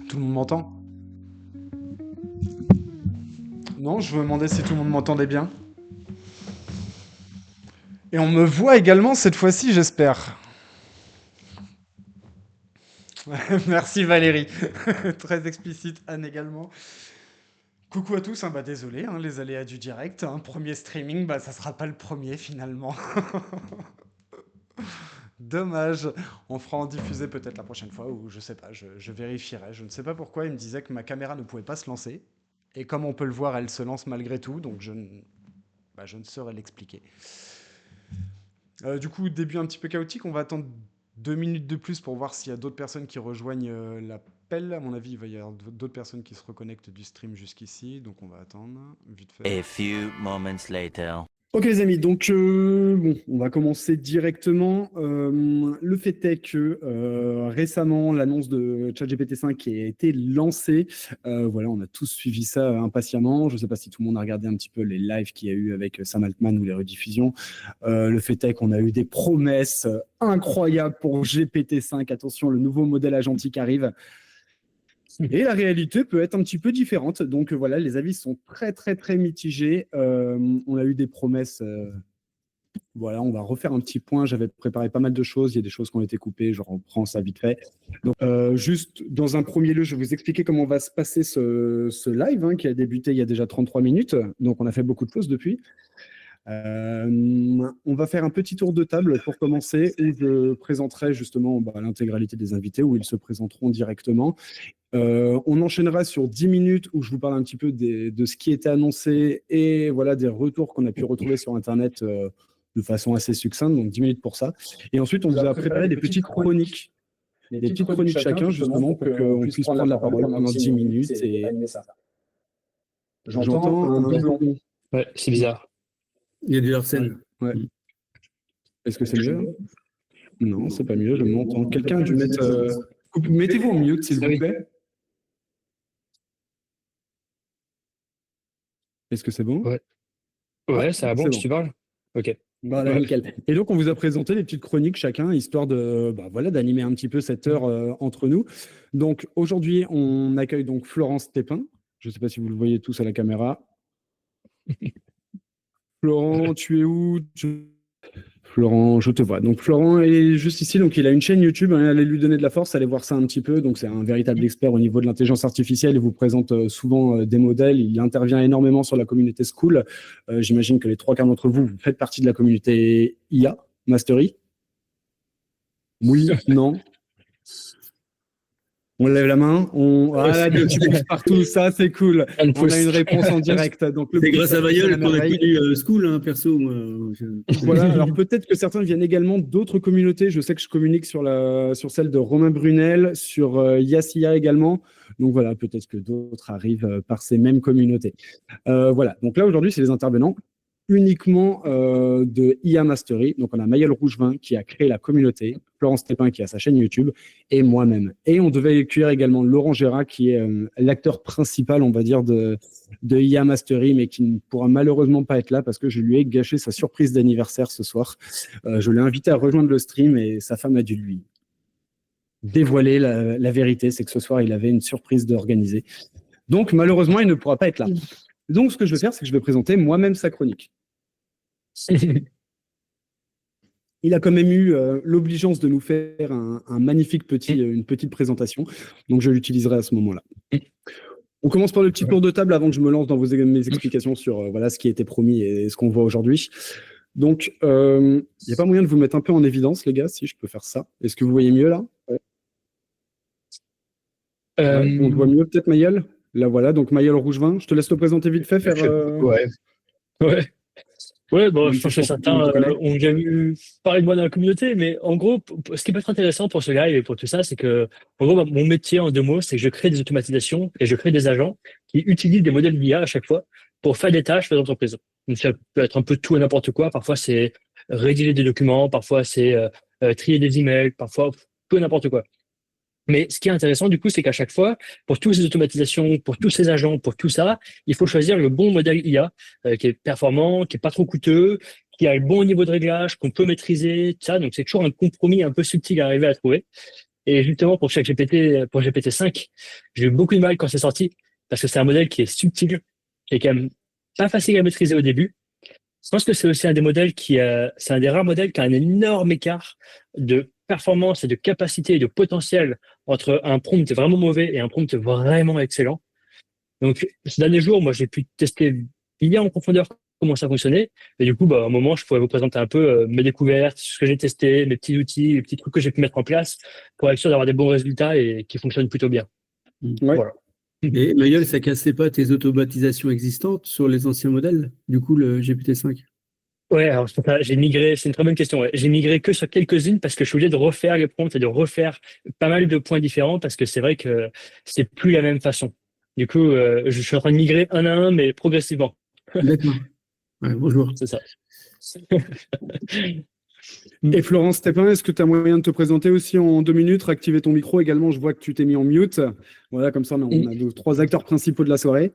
Tout le monde m'entend? Non, je me demandais si tout le monde m'entendait bien. Et on me voit également cette fois-ci, j'espère. Merci Valérie. Très explicite, Anne également. Coucou à tous, désolé, les aléas du direct. Premier streaming, ça sera pas le premier finalement. Dommage. On fera en diffuser peut-être la prochaine fois, ou je sais pas, je vérifierai. Je ne sais pas pourquoi, il me disait que ma caméra ne pouvait pas se lancer. Et comme on peut le voir, elle se lance malgré tout, donc je ne saurais l'expliquer. Du coup, début un petit peu chaotique, on va attendre 2 minutes de plus pour voir s'il y a d'autres personnes qui rejoignent l'appel. À mon avis, il va y avoir d'autres personnes qui se reconnectent du stream jusqu'ici, donc on va attendre vite fait. A few moments later. Ok les amis, donc bon, on va commencer directement. Le fait est que récemment, l'annonce de ChatGPT 5 qui a été lancée, voilà, on a tous suivi ça impatiemment. Je ne sais pas si tout le monde a regardé un petit peu les lives qu'il y a eu avec Sam Altman ou les rediffusions. Le fait est qu'on a eu des promesses incroyables pour GPT-5. Attention, le nouveau modèle agentique arrive. Et la réalité peut être un petit peu différente. Donc voilà, les avis sont très, très, très mitigés. On a eu des promesses. Voilà, on va refaire un petit point. J'avais préparé pas mal de choses. Il y a des choses qui ont été coupées. Je reprends ça vite fait. Donc, juste dans un premier lieu, je vais vous expliquer comment va se passer ce live qui a débuté il y a déjà 33 minutes. Donc, on a fait beaucoup de choses depuis. On va faire un petit tour de table pour commencer où je présenterai justement l'intégralité des invités, où ils se présenteront directement. On enchaînera sur 10 minutes où je vous parle un petit peu de ce qui était annoncé et voilà des retours qu'on a pu retrouver sur Internet de façon assez succincte, donc 10 minutes pour ça. Et ensuite, on vous a préparé des petites chroniques, chacun justement pour qu'on puisse prendre la parole pendant 10 minutes et animer ça. J'entends un doublon. Ouais, c'est bizarre. Il y a des Arsène. Ouais. Est-ce que c'est mieux? Non, c'est pas mieux, je m'entends. Quelqu'un a dû mettre... Mettez-vous en mute, s'il vous plaît. Est-ce que c'est bon? Ouais, ça va bon, tu parles? Ok. Voilà, nickel. Et donc, on vous a présenté les petites chroniques chacun, histoire de, d'animer un petit peu cette heure entre nous. Donc, aujourd'hui, on accueille donc Florence Tépin. Je ne sais pas si vous le voyez tous à la caméra. Florent, tu es où? Florent, je te vois. Donc Florent est juste ici, donc il a une chaîne YouTube, allez lui donner de la force, allez voir ça un petit peu. Donc c'est un véritable expert au niveau de l'intelligence artificielle, il vous présente souvent des modèles, il intervient énormément sur la communauté School. J'imagine que les 3/4 d'entre vous, vous faites partie de la communauté IA, Mastery. Oui, non. On lève la main, tu bouges partout, ça c'est cool. On a une réponse en direct. C'est grâce à Bayeul qu'on a connu School, perso. Voilà, alors peut-être que certains viennent également d'autres communautés. Je sais que je communique sur celle de Romain Brunel, sur Yassia également. Donc voilà, peut-être que d'autres arrivent par ces mêmes communautés. Voilà, donc là aujourd'hui, c'est les intervenants uniquement de IA Mastery. Donc, on a Maëlle Rougevin qui a créé la communauté, Florence Tépin qui a sa chaîne YouTube et moi-même. Et on devait accueillir également Laurent Gérard qui est l'acteur principal, on va dire, de IA Mastery, mais qui ne pourra malheureusement pas être là parce que je lui ai gâché sa surprise d'anniversaire ce soir. Je l'ai invité à rejoindre le stream et sa femme a dû lui dévoiler la vérité, c'est que ce soir, il avait une surprise d'organiser. Donc, malheureusement, il ne pourra pas être là. Donc, ce que je vais faire, c'est que je vais présenter moi-même sa chronique. Il a quand même eu l'obligeance de nous faire un magnifique une petite présentation, donc je l'utiliserai à ce moment-là. On commence par le petit tour de table avant que je me lance dans mes explications sur voilà, ce qui a été promis et ce qu'on voit aujourd'hui. Donc, il n'y a pas moyen de vous mettre un peu en évidence, les gars, si je peux faire ça. Est-ce que vous voyez mieux là? On te voit mieux peut-être, Maëlle? Là, voilà, donc Maëlle Rougevin, je te laisse te présenter vite fait. Ouais, bon, je pense que certains ont déjà vu parler de moi dans la communauté, mais en gros, ce qui peut être intéressant pour ce live et pour tout ça, c'est que, en gros, mon métier en 2 mots, c'est que je crée des automatisations et je crée des agents qui utilisent des modèles d'IA à chaque fois pour faire des tâches pour les entreprises. Donc, ça peut être un peu tout et n'importe quoi. Parfois, c'est rédiger des documents, parfois, c'est trier des emails, parfois, tout et n'importe quoi. Mais ce qui est intéressant, du coup, c'est qu'à chaque fois, pour toutes ces automatisations, pour tous ces agents, pour tout ça, il faut choisir le bon modèle IA qui est performant, qui est pas trop coûteux, qui a le bon niveau de réglage, qu'on peut maîtriser, tout ça. Donc, c'est toujours un compromis un peu subtil à arriver à trouver. Et justement, pour ChatGPT, pour GPT-5, j'ai eu beaucoup de mal quand c'est sorti parce que c'est un modèle qui est subtil et quand même pas facile à maîtriser au début. Je pense que c'est aussi un des modèles c'est un des rares modèles qui a un énorme écart de performance et de capacité et de potentiel entre un prompt vraiment mauvais et un prompt vraiment excellent. Donc, ces derniers jours, moi, j'ai pu tester bien en profondeur comment ça fonctionnait. Et du coup, à un moment, je pourrais vous présenter un peu mes découvertes, ce que j'ai testé, mes petits outils, les petits trucs que j'ai pu mettre en place pour être sûr d'avoir des bons résultats et qui fonctionnent plutôt bien. Ouais. Voilà. Et Mayol, ça cassait pas tes automatisations existantes sur les anciens modèles, du coup, le GPT-5? Ouais, alors j'ai migré, c'est une très bonne question. Ouais. J'ai migré que sur quelques-unes parce que je suis obligé de refaire les prompts et de refaire pas mal de points différents parce que c'est vrai que c'est plus la même façon. Du coup, je suis en train de migrer un à un, mais progressivement. D'accord. Ouais, bonjour. C'est ça. Et Florence Stépin, est-ce que tu as moyen de te présenter aussi en 2 minutes, activer ton micro également? Je vois que tu t'es mis en mute. Voilà, comme ça, on a 3 acteurs principaux de la soirée.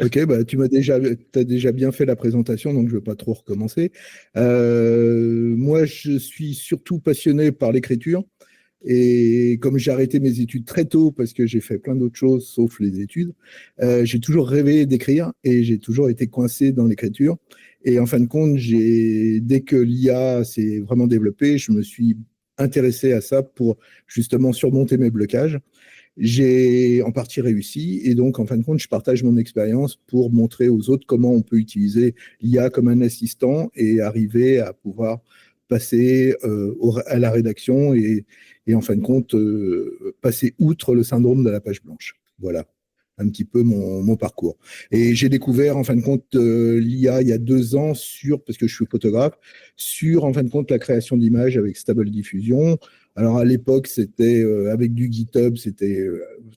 Ok, tu as déjà bien fait la présentation, donc je ne vais pas trop recommencer. Moi, je suis surtout passionné par l'écriture. Et comme j'ai arrêté mes études très tôt parce que j'ai fait plein d'autres choses sauf les études, j'ai toujours rêvé d'écrire et j'ai toujours été coincé dans l'écriture. Et en fin de compte, dès que l'IA s'est vraiment développée, je me suis intéressé à ça pour justement surmonter mes blocages. J'ai en partie réussi et donc en fin de compte, je partage mon expérience pour montrer aux autres comment on peut utiliser l'IA comme un assistant et arriver à pouvoir passer à la rédaction et en fin de compte passer outre le syndrome de la page blanche. Voilà un petit peu mon parcours. Et j'ai découvert en fin de compte l'IA il y a 2 ans parce que je suis photographe, sur en fin de compte la création d'images avec Stable Diffusion. Alors à l'époque, c'était avec du GitHub, c'était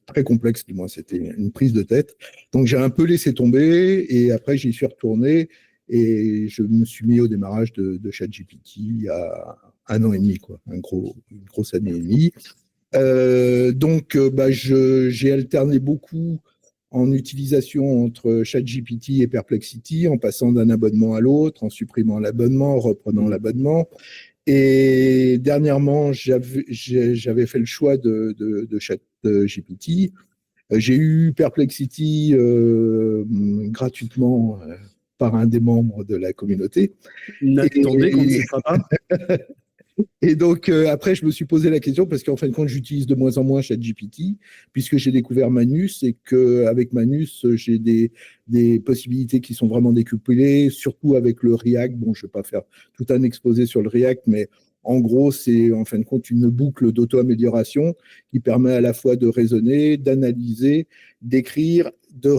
très complexe, du moins c'était une prise de tête. Donc j'ai un peu laissé tomber et après j'y suis retourné et je me suis mis au démarrage de ChatGPT il y a 1 an et demi, quoi, une grosse année et demie. Donc j'ai alterné beaucoup en utilisation entre ChatGPT et Perplexity, en passant d'un abonnement à l'autre, en supprimant l'abonnement, en reprenant l'abonnement. Et dernièrement, j'avais fait le choix de ChatGPT. J'ai eu Perplexity gratuitement par un des membres de la communauté. N'attendez qu'on ne se fera pas. Et donc, après, je me suis posé la question parce qu'en fin de compte, j'utilise de moins en moins ChatGPT puisque j'ai découvert Manus et qu'avec Manus, j'ai des possibilités qui sont vraiment décuplées, surtout avec le React. Bon, je ne vais pas faire tout un exposé sur le React, mais en gros, c'est en fin de compte une boucle d'auto-amélioration qui permet à la fois de raisonner, d'analyser, d'écrire, de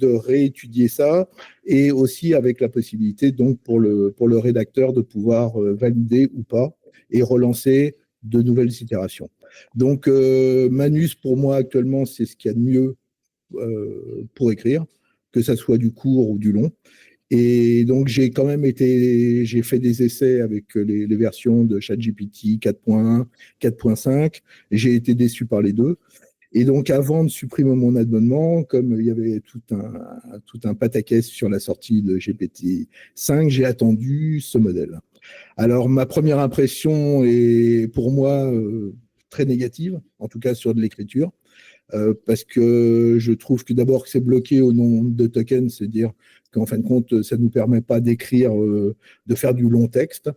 réétudier ça, et aussi avec la possibilité donc pour le rédacteur de pouvoir valider ou pas et relancer de nouvelles itérations. Donc Manus pour moi actuellement c'est ce qu'il y a de mieux pour écrire, que ça soit du court ou du long. Et donc, j'ai fait des essais avec les versions de ChatGPT 4.1, 4.5. J'ai été déçu par les deux. Et donc, avant de supprimer mon abonnement, comme il y avait tout un pataquès sur la sortie de GPT-5, j'ai attendu ce modèle. Alors, ma première impression est pour moi très négative, en tout cas sur de l'écriture. Parce que je trouve que d'abord que c'est bloqué au nom de tokens, c'est-à-dire qu'en fin de compte, ça ne nous permet pas d'écrire, de faire du long texte.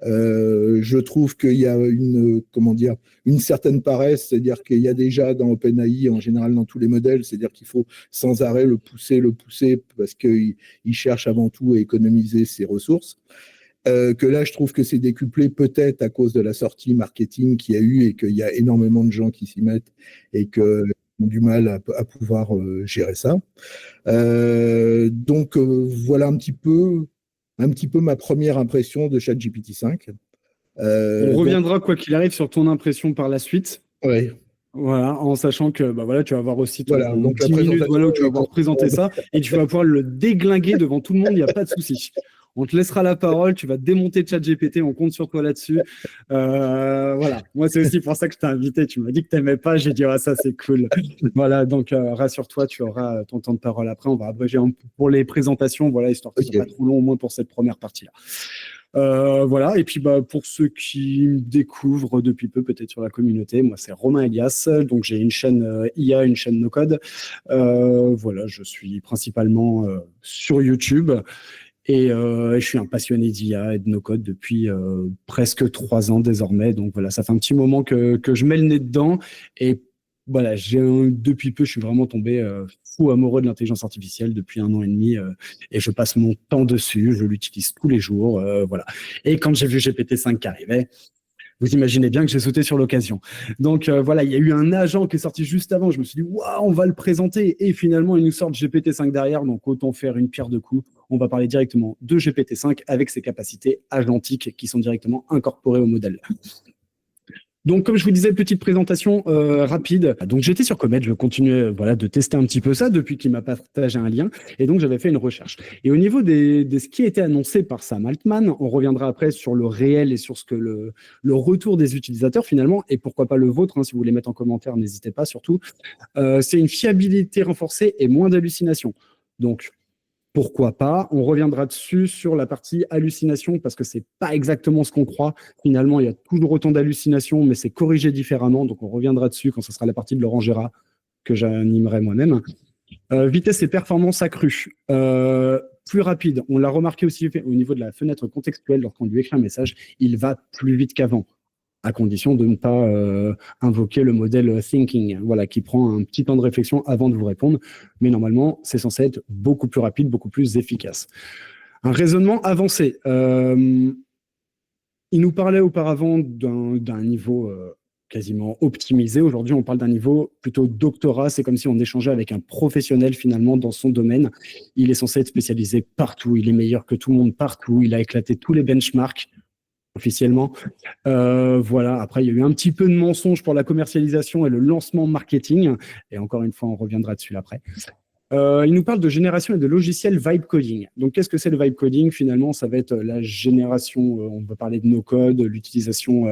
Je trouve qu'il y a une certaine paresse, c'est-à-dire qu'il y a déjà dans OpenAI, en général dans tous les modèles, c'est-à-dire qu'il faut sans arrêt le pousser, parce qu'il cherche avant tout à économiser ses ressources. Que là, je trouve que c'est décuplé peut-être à cause de la sortie marketing qu'il y a eu et qu'il y a énormément de gens qui s'y mettent et qui ont du mal à pouvoir gérer ça. Donc, voilà un petit peu ma première impression de ChatGPT 5. On reviendra quoi qu'il arrive sur ton impression par la suite. Ouais. Voilà, en sachant que voilà, tu vas avoir aussi ton donc 10 minutes où tu vas pouvoir présenter ça et tu vas pouvoir le déglinguer devant tout le monde, il n'y a pas de souci. On te laissera la parole, tu vas démonter ChatGPT, on compte sur toi là-dessus. Voilà, moi c'est aussi pour ça que je t'ai invité. Tu m'as dit que tu n'aimais pas, j'ai dit ah, ça c'est cool. Voilà, donc rassure-toi, tu auras ton temps de parole après. On va abréger pour les présentations, voilà, histoire que ce soit pas trop long au moins pour cette première partie-là. Voilà, et puis pour ceux qui me découvrent depuis peu peut-être sur la communauté, moi c'est Romain Elias, donc j'ai une chaîne IA, une chaîne no-code. Voilà, je suis principalement sur YouTube et je suis un passionné d'IA et de no-code depuis presque 3 ans désormais. Donc voilà, ça fait un petit moment que je mets le nez dedans et voilà, depuis peu, je suis vraiment tombé fou amoureux de l'intelligence artificielle depuis 1 an et demi et je passe mon temps dessus, je l'utilise tous les jours, voilà. Et quand j'ai vu GPT-5 qui arrivait, vous imaginez bien que j'ai sauté sur l'occasion. Donc voilà, il y a eu un agent qui est sorti juste avant, je me suis dit, waouh, on va le présenter et finalement, ils nous sortent GPT-5 derrière, donc autant faire une pierre deux coups. On va parler directement de GPT-5 avec ses capacités agentiques qui sont directement incorporées au modèle. Donc, comme je vous disais, petite présentation rapide. Donc, j'étais sur Comet, je continuais voilà, de tester un petit peu ça depuis qu'il m'a partagé un lien. Et donc, j'avais fait une recherche. Et au niveau de ce qui a été annoncé par Sam Altman, on reviendra après sur le réel et sur ce que le retour des utilisateurs finalement, et pourquoi pas le vôtre, hein, si vous voulez mettre en commentaire, n'hésitez pas surtout. C'est une fiabilité renforcée et moins d'hallucinations. Donc, pourquoi pas? On reviendra dessus sur la partie hallucination parce que c'est pas exactement ce qu'on croit. Finalement, il y a toujours autant d'hallucinations, mais c'est corrigé différemment. Donc, on reviendra dessus quand ce sera la partie de Laurent Gérard que j'animerai moi-même. Vitesse et performance accrue. Plus rapide. On l'a remarqué aussi au niveau de la fenêtre contextuelle lorsqu'on lui écrit un message. Il va plus vite qu'avant, à condition de ne pas invoquer le modèle thinking, voilà, qui prend un petit temps de réflexion avant de vous répondre. Mais normalement, c'est censé être beaucoup plus rapide, beaucoup plus efficace. Un raisonnement avancé. Il nous parlait auparavant d'un niveau quasiment optimisé. Aujourd'hui, on parle d'un niveau plutôt doctorat. C'est comme si on échangeait avec un professionnel finalement dans son domaine. Il est censé être spécialisé partout. Il est meilleur que tout le monde partout. Il a éclaté tous les benchmarks officiellement. Voilà. Après, il y a eu un petit peu de mensonge pour la commercialisation et le lancement marketing. Et encore une fois, on reviendra dessus après. Il nous parle de génération et de logiciels vibe coding. Donc, qu'est-ce que c'est le vibe coding? Finalement, ça va être la génération, on va parler de no-code, l'utilisation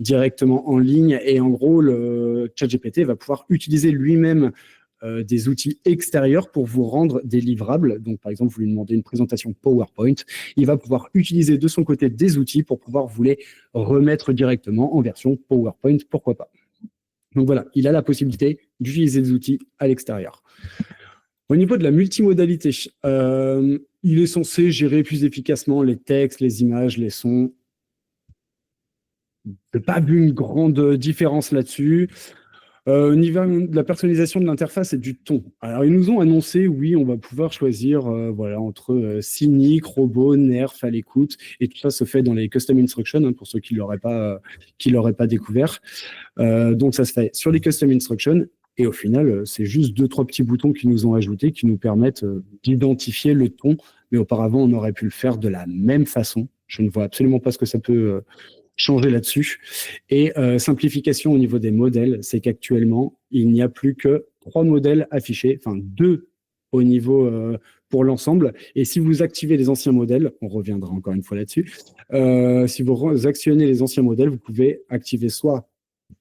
directement en ligne. Et en gros, le ChatGPT va pouvoir utiliser lui-même des outils extérieurs pour vous rendre des livrables. Donc, par exemple, vous lui demandez une présentation PowerPoint. Il va pouvoir utiliser de son côté des outils pour pouvoir vous les remettre directement en version PowerPoint. Pourquoi pas? Donc voilà, il a la possibilité d'utiliser des outils à l'extérieur. Au niveau de la multimodalité, il est censé gérer plus efficacement les textes, les images, les sons. Je n'ai pas vu une grande différence là-dessus. Au niveau de la personnalisation de l'interface et du ton. Alors, ils nous ont annoncé, oui, on va pouvoir choisir voilà, entre cynique, robot, nerf à l'écoute. Et tout ça se fait dans les custom instructions, hein, pour ceux qui ne l'auraient pas découvert. Donc, ça se fait sur les custom instructions. Et au final, c'est juste 2-3 petits boutons qu'ils nous ont ajoutés qui nous permettent d'identifier le ton. Mais auparavant, on aurait pu le faire de la même façon. Je ne vois absolument pas ce que ça peut changer là-dessus. Et simplification au niveau des modèles, c'est qu'actuellement, il n'y a plus que 3 modèles affichés, enfin 2 au niveau pour l'ensemble. Et si vous activez les anciens modèles, on reviendra encore une fois là-dessus, si vous actionnez les anciens modèles, vous pouvez activer soit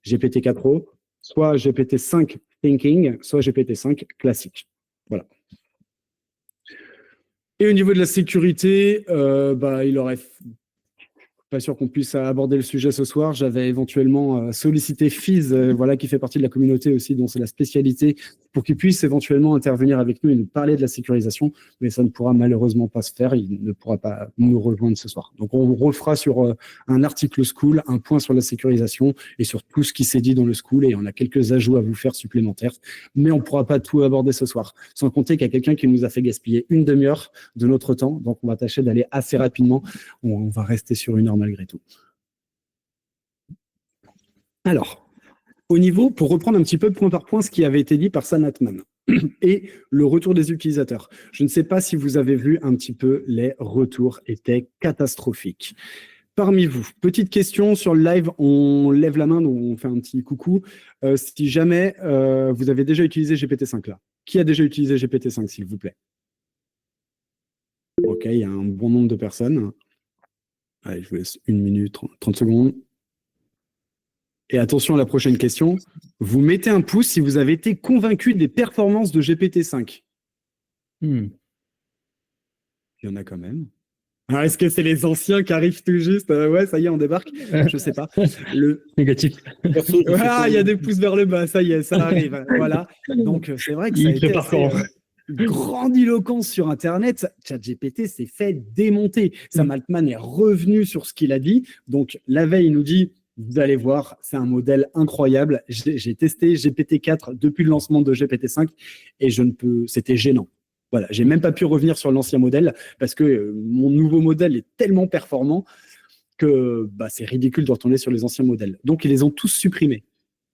GPT-4o, soit GPT-5 Thinking, soit GPT-5 classique. Voilà. Et au niveau de la sécurité, il aurait... Pas sûr qu'on puisse aborder le sujet ce soir. J'avais éventuellement sollicité Fizz, voilà, qui fait partie de la communauté aussi, dont c'est la spécialité, pour qu'il puisse éventuellement intervenir avec nous et nous parler de la sécurisation, mais ça ne pourra malheureusement pas se faire. Il ne pourra pas nous rejoindre ce soir. Donc, on refera sur un article School, un point sur la sécurisation et sur tout ce qui s'est dit dans le School, et on a quelques ajouts à vous faire supplémentaires, mais on ne pourra pas tout aborder ce soir. Sans compter qu'il y a quelqu'un qui nous a fait gaspiller une demi-heure de notre temps, donc on va tâcher d'aller assez rapidement. On va rester sur 1 heure malgré tout. Alors, au niveau, pour reprendre un petit peu point par point ce qui avait été dit par Sam Altman et le retour des utilisateurs. Je ne sais pas si vous avez vu un petit peu, les retours étaient catastrophiques. Parmi vous, petite question sur le live, on lève la main, donc on fait un petit coucou. Si jamais vous avez déjà utilisé GPT-5 là. Qui a déjà utilisé GPT-5, s'il vous plaît? Ok, OK, il y a un bon nombre de personnes. Allez, je vous laisse 1 minute, 30 secondes. Et attention à la prochaine question. Vous mettez un pouce si vous avez été convaincu des performances de GPT-5. Il y en a quand même. Alors, est-ce que c'est les anciens qui arrivent tout juste? Ouais, ça y est, on débarque. Je sais pas. Négatif. Ah, il y a des pouces vers le bas, ça y est, ça arrive. Voilà. Donc, c'est vrai que ça a Il été prépare assez, quand grandiloquence sur Internet. ChatGPT s'est fait démonter. Sam Altman est revenu sur ce qu'il a dit. Donc, la veille, il nous dit, vous allez voir, c'est un modèle incroyable. J'ai testé GPT-4 depuis le lancement de GPT-5 et c'était gênant. Voilà, j'ai même pas pu revenir sur l'ancien modèle parce que mon nouveau modèle est tellement performant que c'est ridicule de retourner sur les anciens modèles. Donc, ils les ont tous supprimés.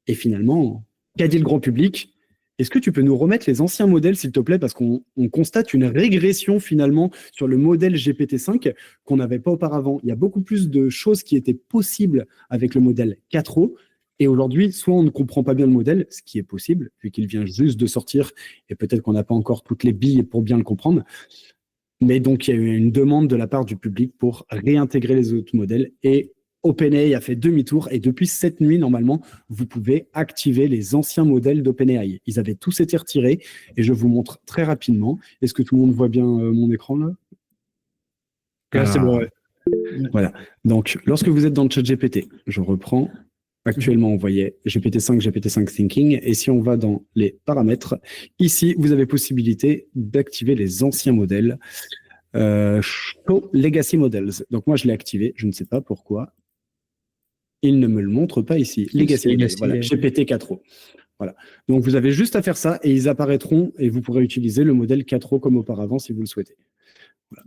Et finalement, qu'a dit le grand public? Est-ce que tu peux nous remettre les anciens modèles, s'il te plaît? Parce qu'on constate une régression finalement sur le modèle GPT-5 qu'on n'avait pas auparavant. Il y a beaucoup plus de choses qui étaient possibles avec le modèle 4O. Et aujourd'hui, soit on ne comprend pas bien le modèle, ce qui est possible, vu qu'il vient juste de sortir, et peut-être qu'on n'a pas encore toutes les billes pour bien le comprendre. Mais donc, il y a eu une demande de la part du public pour réintégrer les autres modèles. Et OpenAI a fait demi-tour. Et depuis cette nuit, normalement, vous pouvez activer les anciens modèles d'OpenAI. Ils avaient tous été retirés. Et je vous montre très rapidement. Est-ce que tout le monde voit bien mon écran là? C'est bon, ouais. Voilà. Donc, lorsque vous êtes dans le chat GPT, je reprends. Actuellement, on voyait GPT-5, GPT-5 Thinking. Et si on va dans les paramètres, ici, vous avez possibilité d'activer les anciens modèles. Show Legacy Models. Donc, moi, je l'ai activé. Je ne sais pas pourquoi. Il ne me le montre pas ici. Legacy Models. Voilà, GPT-4o. Voilà. Donc, vous avez juste à faire ça et ils apparaîtront et vous pourrez utiliser le modèle 4o comme auparavant si vous le souhaitez. Voilà.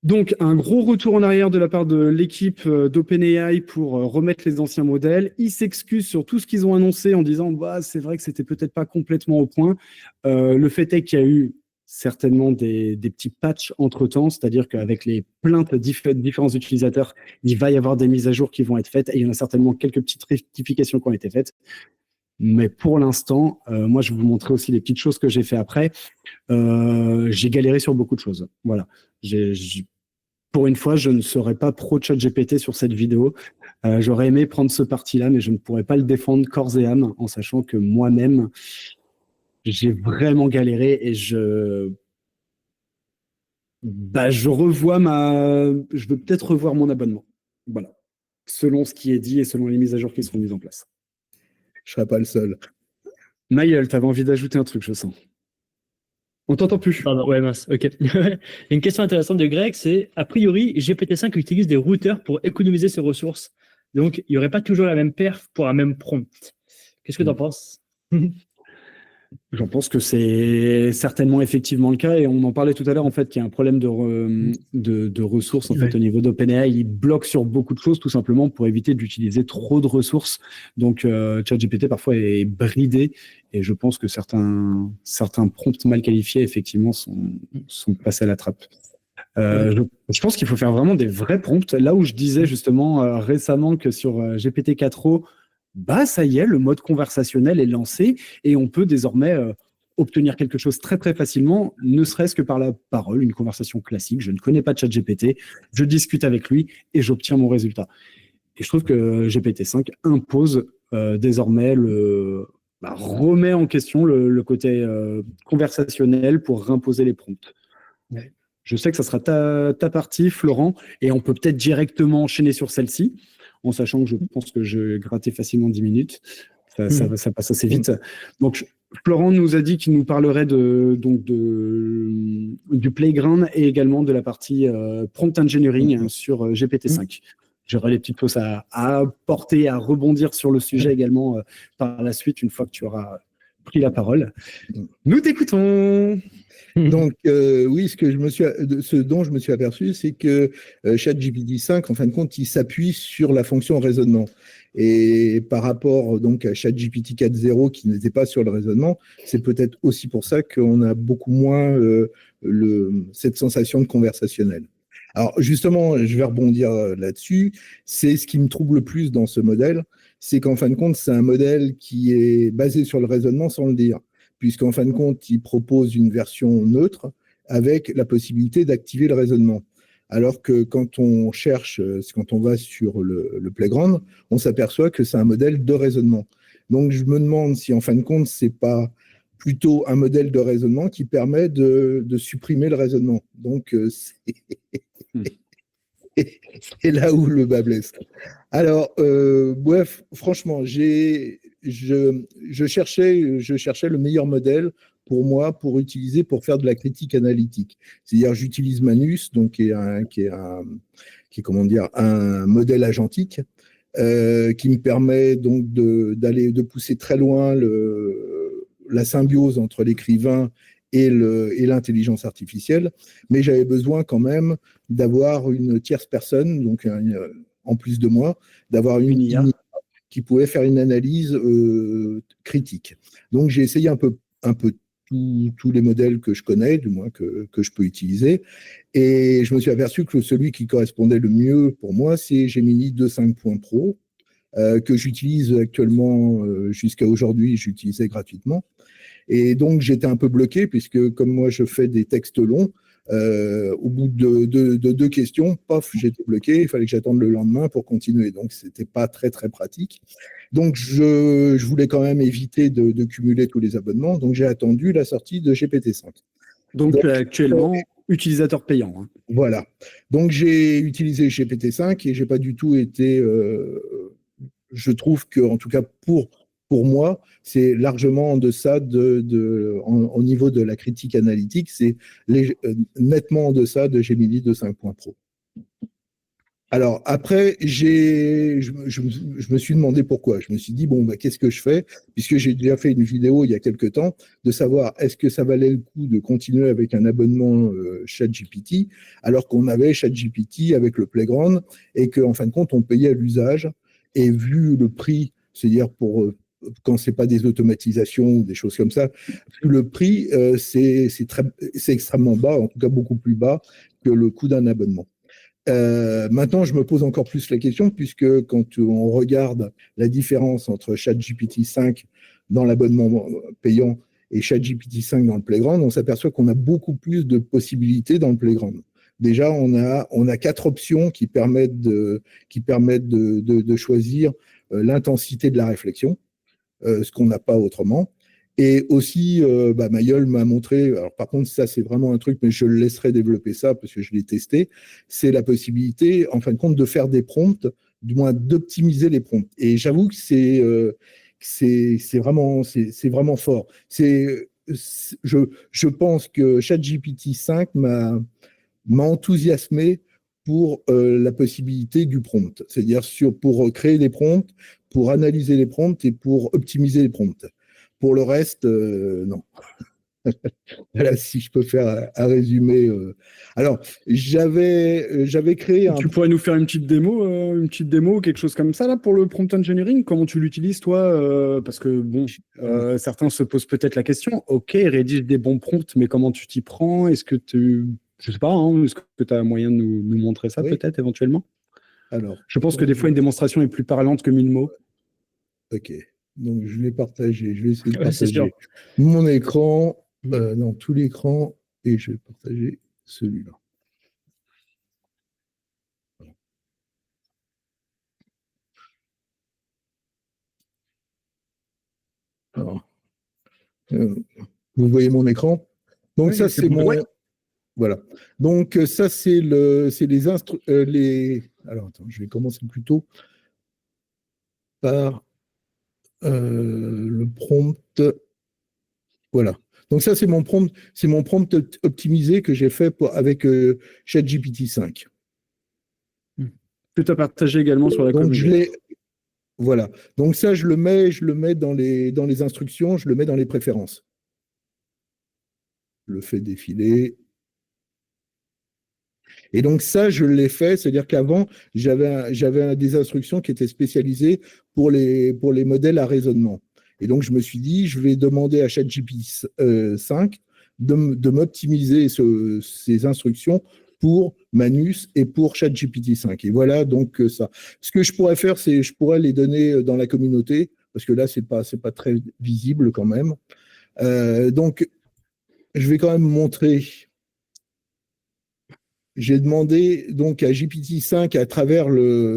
Donc, un gros retour en arrière de la part de l'équipe d'OpenAI pour remettre les anciens modèles. Ils s'excusent sur tout ce qu'ils ont annoncé en disant c'est vrai que c'était peut-être pas complètement au point. Le fait est qu'il y a eu certainement des petits patchs entre-temps, c'est-à-dire qu'avec les plaintes de différents utilisateurs, il va y avoir des mises à jour qui vont être faites et il y en a certainement quelques petites rectifications qui ont été faites. Mais pour l'instant, moi, je vais vous montrer aussi les petites choses que j'ai fait après. J'ai galéré sur beaucoup de choses. Voilà. Pour une fois, je ne serai pas pro ChatGPT sur cette vidéo. J'aurais aimé prendre ce parti-là, mais je ne pourrais pas le défendre corps et âme en sachant que moi-même, j'ai vraiment galéré et je revois je veux peut-être revoir mon abonnement. Voilà. Selon ce qui est dit et selon les mises à jour qui seront mises en place. Je ne serai pas le seul. Maël, tu avais envie d'ajouter un truc, je sens. On t'entend plus. Pardon, ouais, mince, ok. Une question intéressante de Greg, c'est a priori, GPT-5 utilise des routeurs pour économiser ses ressources. Donc, il n'y aurait pas toujours la même perf pour un même prompt. Qu'est-ce que tu en penses? J'en pense que c'est certainement effectivement le cas et on en parlait tout à l'heure en fait qu'il y a un problème de ressources en fait au niveau d'OpenAI. Il bloque sur beaucoup de choses tout simplement pour éviter d'utiliser trop de ressources. Donc ChatGPT parfois est bridé et je pense que certains prompts mal qualifiés effectivement sont passés à la trappe. Je pense qu'il faut faire vraiment des vrais prompts. Là où je disais justement récemment que sur GPT-4o, ça y est, le mode conversationnel est lancé et on peut désormais obtenir quelque chose très très facilement, ne serait-ce que par la parole, une conversation classique. Je ne connais pas ChatGPT, je discute avec lui et j'obtiens mon résultat. Et je trouve que GPT-5 impose désormais remet en question le côté conversationnel pour imposer les prompts. Ouais. Je sais que ça sera ta partie, Florent, et on peut peut-être directement enchaîner sur celle-ci, en sachant que je pense que je grattais facilement 10 minutes. Ça passe assez vite. Donc, Florent nous a dit qu'il nous parlerait du playground et également de la partie prompt engineering sur GPT-5. J'aurai les petites choses à apporter, à rebondir sur le sujet également par la suite, une fois que tu auras pris la parole. Nous t'écoutons. Donc, oui, ce dont je me suis aperçu, c'est que ChatGPT 5, en fin de compte, il s'appuie sur la fonction raisonnement. Et par rapport donc à ChatGPT 4.0 qui n'était pas sur le raisonnement, c'est peut-être aussi pour ça qu'on a beaucoup moins cette sensation de conversationnel. Alors justement, je vais rebondir là-dessus. C'est ce qui me trouble le plus dans ce modèle, c'est qu'en fin de compte, c'est un modèle qui est basé sur le raisonnement sans le dire. Puisqu'en fin de compte, il propose une version neutre, avec la possibilité d'activer le raisonnement. Alors que quand on cherche, quand on va sur le Playground, on s'aperçoit que c'est un modèle de raisonnement. Donc, je me demande si, en fin de compte, c'est pas plutôt un modèle de raisonnement qui permet de supprimer le raisonnement. Donc, c'est là où le bas blesse. Alors, bref, franchement, je cherchais le meilleur modèle pour moi, pour utiliser, pour faire de la critique analytique. C'est-à-dire, j'utilise Manus, donc qui est comment dire, un modèle agentique, qui me permet donc de pousser très loin la symbiose entre l'écrivain et l'intelligence artificielle, mais j'avais besoin quand même d'avoir une tierce personne, donc en plus de moi, d'avoir une IA qui pouvait faire une analyse critique. Donc j'ai essayé un peu tous les modèles que je connais, du moins que je peux utiliser, et je me suis aperçu que celui qui correspondait le mieux pour moi, c'est Gemini 2.5.pro, que j'utilise actuellement jusqu'à aujourd'hui, j'utilisais gratuitement. Et donc, j'étais un peu bloqué, puisque comme moi, je fais des textes longs, au bout de 2 questions, paf, j'étais bloqué, il fallait que j'attende le lendemain pour continuer. Donc, c'était pas très, très pratique. Donc, je voulais quand même éviter de cumuler tous les abonnements. Donc, j'ai attendu la sortie de GPT-5. Donc actuellement, utilisateur payant. Hein. Voilà. Donc, j'ai utilisé GPT-5 et j'ai pas du tout été... je trouve que, en tout cas, pour moi, c'est largement en deçà au niveau de la critique analytique, c'est nettement en deçà de Gemini 2.5.pro. Alors après, je me suis demandé pourquoi. Je me suis dit, bon, bah, qu'est-ce que je fais? Puisque j'ai déjà fait une vidéo il y a quelques temps, de savoir est-ce que ça valait le coup de continuer avec un abonnement ChatGPT, alors qu'on avait ChatGPT avec le Playground, et qu'en fin de compte, on payait à l'usage, et vu le prix, c'est-à-dire quand c'est pas des automatisations ou des choses comme ça, le prix, c'est extrêmement bas, en tout cas beaucoup plus bas que le coût d'un abonnement. Maintenant, je me pose encore plus la question, puisque quand on regarde la différence entre ChatGPT 5 dans l'abonnement payant et ChatGPT 5 dans le Playground, on s'aperçoit qu'on a beaucoup plus de possibilités dans le Playground. Déjà, on a 4 options qui permettent de choisir l'intensité de la réflexion, ce qu'on n'a pas autrement. Et aussi, Mayol m'a montré, alors par contre, ça c'est vraiment un truc, mais je le laisserai développer ça parce que je l'ai testé, c'est la possibilité, en fin de compte, de faire des prompts, du moins d'optimiser les prompts. Et j'avoue que c'est vraiment fort. Je pense que ChatGPT 5 m'a enthousiasmé pour la possibilité du prompt, c'est-à-dire pour créer des prompts, pour analyser les prompts et pour optimiser les prompts. Pour le reste, non. Voilà, si je peux faire un résumé. Alors, j'avais créé un... Tu pourrais nous faire une petite démo, quelque chose comme ça là pour le prompt engineering. Comment tu l'utilises toi parce que bon, certains se posent peut-être la question. Ok, rédige des bons prompts, mais comment tu t'y prends? Est-ce que je sais pas, hein, est-ce que tu as moyen de nous montrer ça peut-être éventuellement? Alors, je pense que des fois une démonstration est plus parlante que 1000 mots. Ok. Donc, je l'ai partagé. Je vais essayer de partager mon écran, tout l'écran, et je vais partager celui-là. Alors, vous voyez mon écran? Donc, oui, ça, c'est mon... Ouais. Voilà. Donc, ça, c'est les... Alors, attends, je vais commencer plutôt par le prompt. Voilà. Donc ça, c'est mon prompt optimisé que j'ai fait avec ChatGPT 5. Que tu as partagé également sur la communauté. Voilà. Donc ça, je le mets dans les instructions, je le mets dans les préférences. Je le fais défiler. Et donc ça, je l'ai fait, c'est-à-dire qu'avant, j'avais des instructions qui étaient spécialisées pour les modèles à raisonnement. Et donc, je me suis dit, je vais demander à ChatGPT 5 de m'optimiser ces instructions pour Manus et pour ChatGPT 5. Et voilà donc ça. Ce que je pourrais faire, c'est je pourrais les donner dans la communauté, parce que là, c'est pas très visible quand même. Donc, je vais quand même montrer j'ai demandé donc à GPT-5 à travers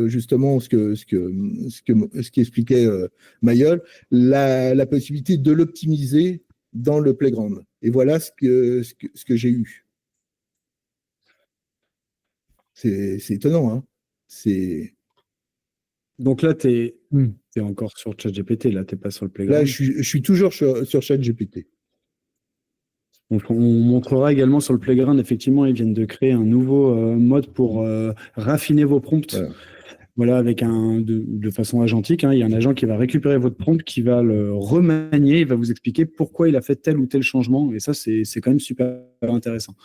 justement ce qu'expliquait Mayol, la possibilité de l'optimiser dans le playground. Et voilà ce que j'ai eu. C'est étonnant, hein. Donc là, tu es encore sur ChatGPT, là, tu n'es pas sur le Là, playground. je suis toujours sur ChatGPT. Donc, on montrera également sur le playground, effectivement, ils viennent de créer un nouveau mode pour raffiner vos prompts. Voilà, avec de façon agentique, hein. Il y a un agent qui va récupérer votre prompt, qui va le remanier, il va vous expliquer pourquoi il a fait tel ou tel changement. Et ça, c'est quand même super intéressant.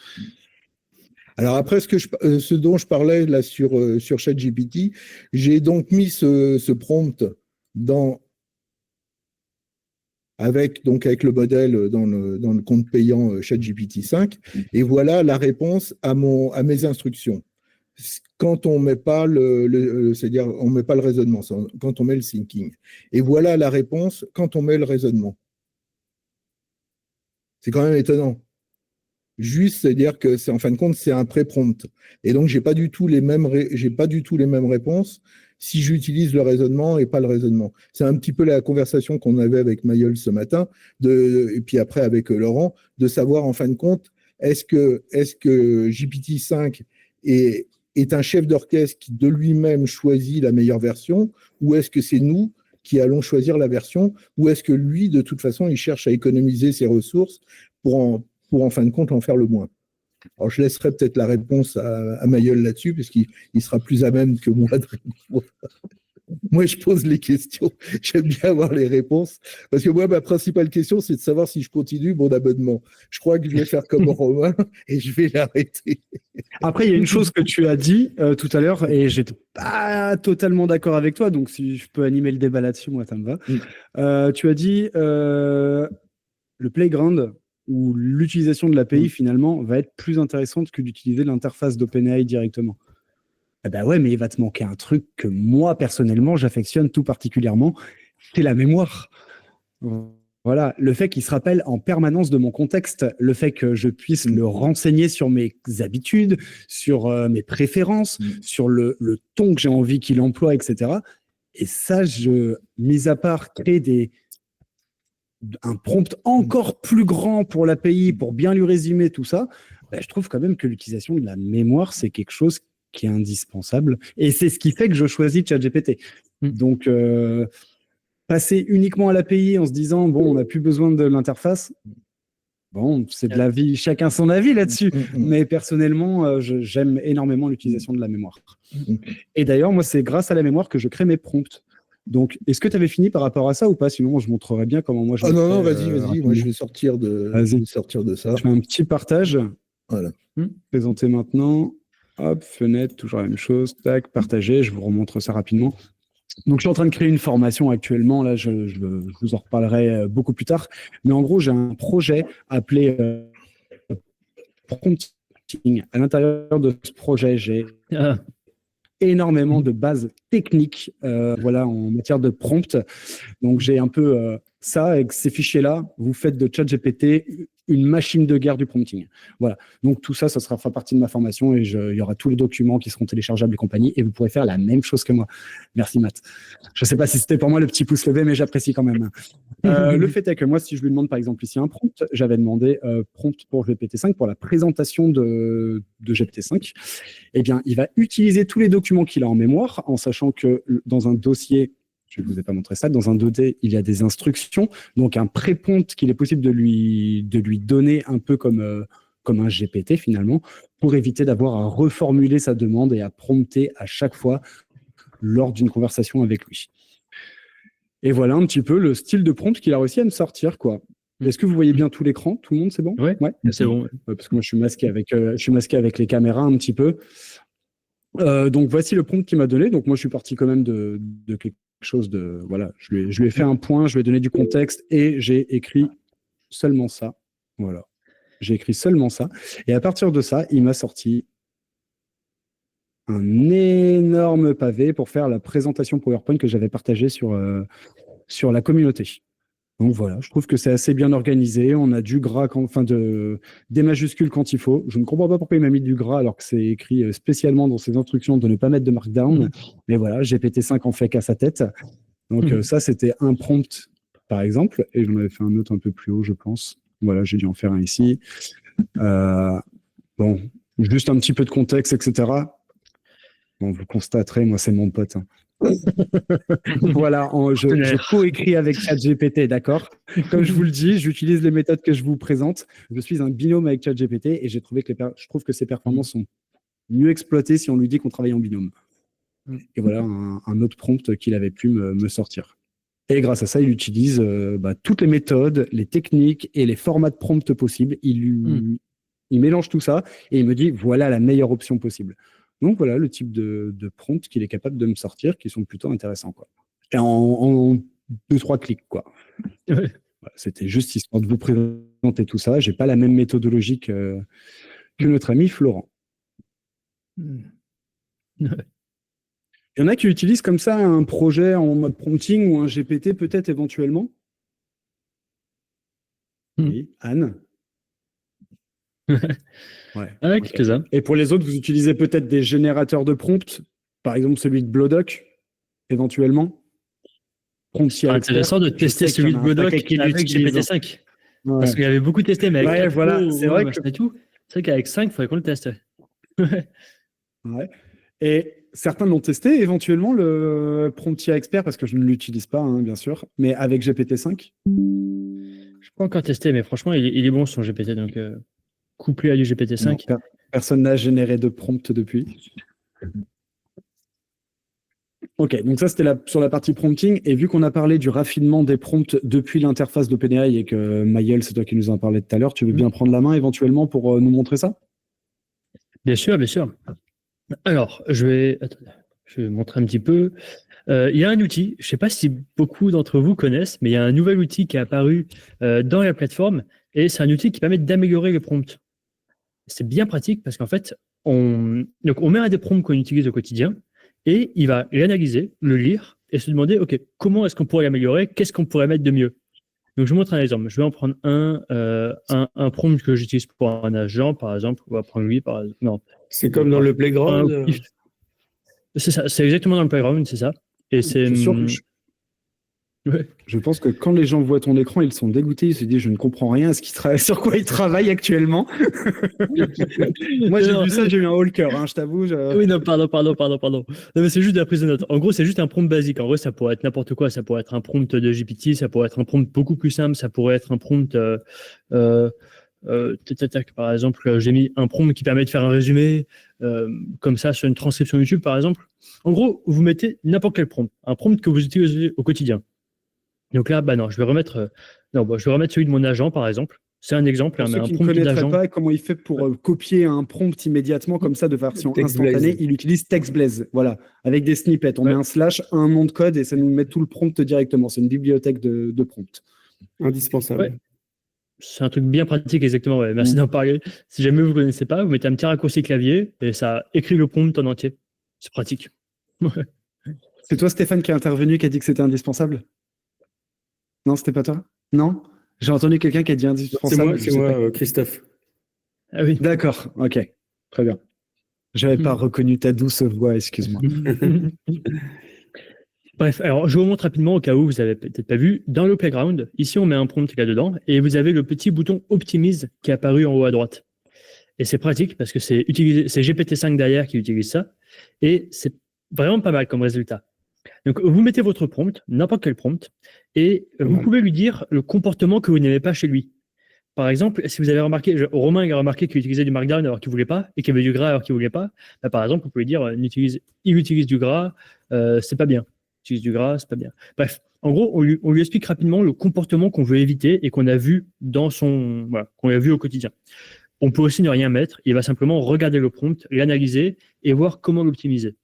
Alors après, ce dont je parlais là sur ChatGPT, j'ai donc mis ce prompt avec le modèle dans le compte payant ChatGPT 5, et voilà la réponse à mes instructions. Quand on met pas c'est-à-dire on met pas le raisonnement, quand on met le thinking. Et voilà la réponse quand on met le raisonnement. C'est quand même étonnant. Juste, c'est-à-dire que en fin de compte, c'est un pré-prompt. Et donc, j'ai pas du tout les mêmes réponses si j'utilise le raisonnement et pas le raisonnement. C'est un petit peu la conversation qu'on avait avec Mayol ce matin, et puis après avec Laurent, de savoir en fin de compte, est-ce que GPT-5 est un chef d'orchestre qui de lui-même choisit la meilleure version, ou est-ce que c'est nous qui allons choisir la version, ou est-ce que lui, de toute façon, il cherche à économiser ses ressources pour en fin de compte en faire le moins. Alors, je laisserai peut-être la réponse à Mayol là-dessus, parce qu'il sera plus à même que moi de répondre. Moi, je pose les questions. J'aime bien avoir les réponses. Parce que moi, ma principale question, c'est de savoir si je continue mon abonnement. Je crois que je vais faire comme Romain et je vais l'arrêter. Après, il y a une chose que tu as dit tout à l'heure, et j'étais pas totalement d'accord avec toi, donc si je peux animer le débat là-dessus, moi, ça me va. Tu as dit le playground où l'utilisation de l'API, finalement, va être plus intéressante que d'utiliser l'interface d'OpenAI directement. Ah bah ouais, mais il va te manquer un truc que moi, personnellement, j'affectionne tout particulièrement, c'est la mémoire. Voilà, le fait qu'il se rappelle en permanence de mon contexte, le fait que je puisse le renseigner sur mes habitudes, sur mes préférences, sur le ton que j'ai envie qu'il emploie, etc. Et ça, mis à part créer un prompt encore plus grand pour l'API, pour bien lui résumer tout ça, bah, je trouve quand même que l'utilisation de la mémoire, c'est quelque chose qui est indispensable. Et c'est ce qui fait que je choisis ChatGPT. Donc, passer uniquement à l'API en se disant, bon, on n'a plus besoin de l'interface, bon, c'est de la vie, chacun son avis là-dessus. Mais personnellement, j'aime énormément l'utilisation de la mémoire. Et d'ailleurs, moi, c'est grâce à la mémoire que je crée mes prompts. Donc, est-ce que tu avais fini par rapport à ça ou pas? Sinon, je montrerai bien comment moi je le fais. Non, vas-y. Moi, je vais sortir de ça. Je fais un petit partage. Voilà. Présenter maintenant. Hop, fenêtre, toujours la même chose. Tac, partager. Je vous remontre ça rapidement. Donc, je suis en train de créer une formation actuellement. Là, je vous en reparlerai beaucoup plus tard. Mais en gros, j'ai un projet appelé Prompting. À l'intérieur de ce projet, j'ai énormément de bases techniques voilà, en matière de prompt. Donc, j'ai un peu ça, avec ces fichiers-là, vous faites de ChatGPT une machine de guerre du prompting. Voilà. Donc, tout ça, ça fera partie de ma formation et il y aura tous les documents qui seront téléchargeables et compagnie et vous pourrez faire la même chose que moi. Merci, Matt. Je ne sais pas si c'était pour moi le petit pouce levé, mais j'apprécie quand même. Le fait est que moi, si je lui demande par exemple ici un prompt, j'avais demandé prompt pour GPT-5 pour la présentation de GPT-5. Eh bien, il va utiliser tous les documents qu'il a en mémoire en sachant que dans un dossier, je ne vous ai pas montré ça, dans un dossier, il y a des instructions, donc un pré-prompt qu'il est possible de lui donner un peu comme un GPT finalement, pour éviter d'avoir à reformuler sa demande et à prompter à chaque fois lors d'une conversation avec lui. Et voilà un petit peu le style de prompt qu'il a réussi à me sortir, quoi. Est-ce que vous voyez bien tout l'écran? Tout le monde, c'est bon? Ouais, c'est bon. Parce que moi, je suis masqué avec les caméras un petit peu. Donc, voici le prompt qu'il m'a donné. Donc, moi, je suis parti quand même de quelque chose de... Voilà, je lui ai fait un point, je lui ai donné du contexte et j'ai écrit seulement ça. Voilà. J'ai écrit seulement ça. Et à partir de ça, il m'a sorti un énorme pavé pour faire la présentation PowerPoint que j'avais partagée sur la communauté. Donc voilà, je trouve que c'est assez bien organisé. On a du gras, des majuscules quand il faut. Je ne comprends pas pourquoi il m'a mis du gras alors que c'est écrit spécialement dans ses instructions de ne pas mettre de markdown. Mais voilà, GPT-5 en fait qu'à sa tête. Donc ça, c'était un prompt, par exemple. Et j'en avais fait un autre un peu plus haut, je pense. Voilà, j'ai dû en faire un ici. Bon, juste un petit peu de contexte, etc. Bon, vous constaterez, moi, c'est mon pote. Voilà, je coécris avec ChatGPT, d'accord? Comme je vous le dis, j'utilise les méthodes que je vous présente. Je suis un binôme avec ChatGPT et je trouve que ses performances sont mieux exploitées si on lui dit qu'on travaille en binôme. Et voilà un autre prompt qu'il avait pu me sortir. Et grâce à ça, il utilise toutes les méthodes, les techniques et les formats de prompt possibles. Il mélange tout ça et il me dit voilà la meilleure option possible. Donc voilà le type de prompt qu'il est capable de me sortir, qui sont plutôt intéressants, quoi. Et en 2-3 clics, quoi. Voilà, c'était juste histoire de vous présenter tout ça. J'ai pas la même méthodologie que notre ami Florent. Il y en a qui utilisent comme ça un projet en mode prompting ou un GPT peut-être éventuellement. Oui, Anne. Ouais. Ah, quelques-uns. Et pour les autres, vous utilisez peut-être des générateurs de prompts, par exemple celui de Blodoc, éventuellement. C'est intéressant de tester celui de Blodoc avec GPT-5. Ouais. Parce qu'il y avait beaucoup testé, mais avec 4 voilà, Pro, c'est vrai que... c'est vrai qu'avec 5, il faudrait qu'on le teste. Ouais. Et certains l'ont testé, éventuellement, le Promptia Expert, parce que je ne l'utilise pas, hein, bien sûr, mais avec GPT-5. Je n'ai pas encore testé, mais franchement, il est bon son GPT, donc couplé à du GPT-5. Non, personne n'a généré de prompt depuis. Ok, donc ça c'était sur la partie prompting, et vu qu'on a parlé du raffinement des prompts depuis l'interface d'OpenAI et que Maël, c'est toi qui nous en parlais tout à l'heure, tu veux bien prendre la main éventuellement pour nous montrer ça? Bien sûr, bien sûr. Alors, je vais montrer un petit peu. Il y a un outil, je ne sais pas si beaucoup d'entre vous connaissent, mais il y a un nouvel outil qui est apparu dans la plateforme, et c'est un outil qui permet d'améliorer les prompts. C'est bien pratique parce qu'en fait, on met un des prompts qu'on utilise au quotidien, et il va l'analyser, le lire, et se demander, OK, comment est-ce qu'on pourrait l'améliorer? Qu'est-ce qu'on pourrait mettre de mieux? Donc, je vous montre un exemple. Je vais en prendre un prompt que j'utilise pour un agent, par exemple. On va prendre lui, par exemple. Non. C'est comme dans le Playground. C'est ça, c'est exactement dans le Playground, c'est ça. Et c'est. Je pense que quand les gens voient ton écran, ils sont dégoûtés. Ils se disent, je ne comprends rien à sur quoi ils travaillent actuellement. Moi, j'ai vu ça, j'ai eu un haut le cœur, hein, je t'avoue. Oui, non, pardon. Non, mais c'est juste de la prise de notes. En gros, c'est juste un prompt basique. En gros, ça pourrait être n'importe quoi. Ça pourrait être un prompt de GPT, ça pourrait être un prompt beaucoup plus simple, ça pourrait être un prompt. Par exemple, j'ai mis un prompt qui permet de faire un résumé, comme ça, sur une transcription YouTube, par exemple. En gros, vous mettez n'importe quel prompt, un prompt que vous utilisez au quotidien. Donc là, non, je vais remettre celui de mon agent, par exemple. C'est un exemple. Pour ceux qui ne connaîtraient pas comment il fait pour copier un prompt immédiatement, comme ça, de version instantanée, il utilise TextBlaze. Voilà, avec des snippets. On met un slash, un nom de code et ça nous met tout le prompt directement. C'est une bibliothèque de prompts. Indispensable. Ouais. C'est un truc bien pratique, exactement. Ouais. Merci d'en parler. Si jamais vous ne connaissez pas, vous mettez un petit raccourci clavier et ça écrit le prompt en entier. C'est pratique. C'est toi, Stéphane, qui est intervenu, qui a dit que c'était indispensable? Non, c'était pas toi? Non? J'ai entendu quelqu'un qui a dit indispensable. C'est moi, Christophe. Ah oui. D'accord, ok. Très bien. Je n'avais pas reconnu ta douce voix, excuse-moi. Bref, alors je vous montre rapidement au cas où vous n'avez peut-être pas vu. Dans le Playground, ici on met un prompt là-dedans et vous avez le petit bouton Optimise qui est apparu en haut à droite. Et c'est pratique parce que c'est GPT-5 derrière qui utilise ça et c'est vraiment pas mal comme résultat. Donc vous mettez votre prompt, n'importe quel prompt, et vous pouvez lui dire le comportement que vous n'aimez pas chez lui. Par exemple, si vous avez remarqué, Romain a remarqué qu'il utilisait du Markdown alors qu'il ne voulait pas, et qu'il y avait du gras alors qu'il ne voulait pas, par exemple, vous pouvez dire il utilise du gras, c'est pas bien. Il utilise du gras, c'est pas bien. Bref, en gros, on lui explique rapidement le comportement qu'on veut éviter et qu'on a vu qu'on a vu au quotidien. On peut aussi ne rien mettre, il va simplement regarder le prompt, l'analyser et voir comment l'optimiser.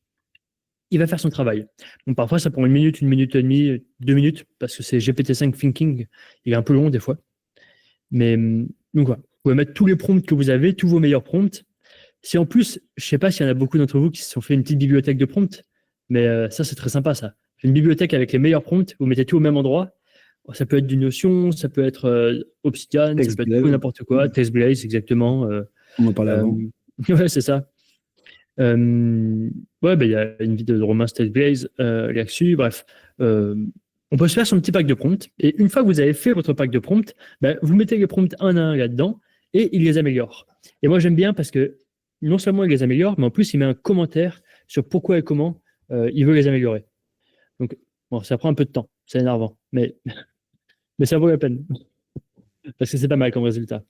Il va faire son travail. Donc parfois, ça prend 1 minute, 1 minute et demie, 2 minutes, parce que c'est GPT-5 Thinking, il est un peu long des fois. Mais donc voilà, vous pouvez mettre tous les prompts que vous avez, tous vos meilleurs prompts. Si en plus, je ne sais pas s'il y en a beaucoup d'entre vous qui se sont fait une petite bibliothèque de prompts, mais ça, c'est très sympa, ça. Une bibliothèque avec les meilleurs prompts, vous mettez tout au même endroit. Ça peut être du Notion, ça peut être Obsidian, ça peut être TextBlaze. tout n'importe quoi. TextBlaze, exactement. On en parlait avant. Ouais, c'est ça. Ouais, il y a une vidéo de Romain TextBlaze là-dessus. Bref, on peut se faire son petit pack de prompts. Et une fois que vous avez fait votre pack de prompts, vous mettez les prompts un à un là-dedans et il les améliore. Et moi, j'aime bien parce que non seulement il les améliore, mais en plus, il met un commentaire sur pourquoi et comment il veut les améliorer. Donc, bon, ça prend un peu de temps. C'est énervant. Mais ça vaut la peine. Parce que c'est pas mal comme résultat.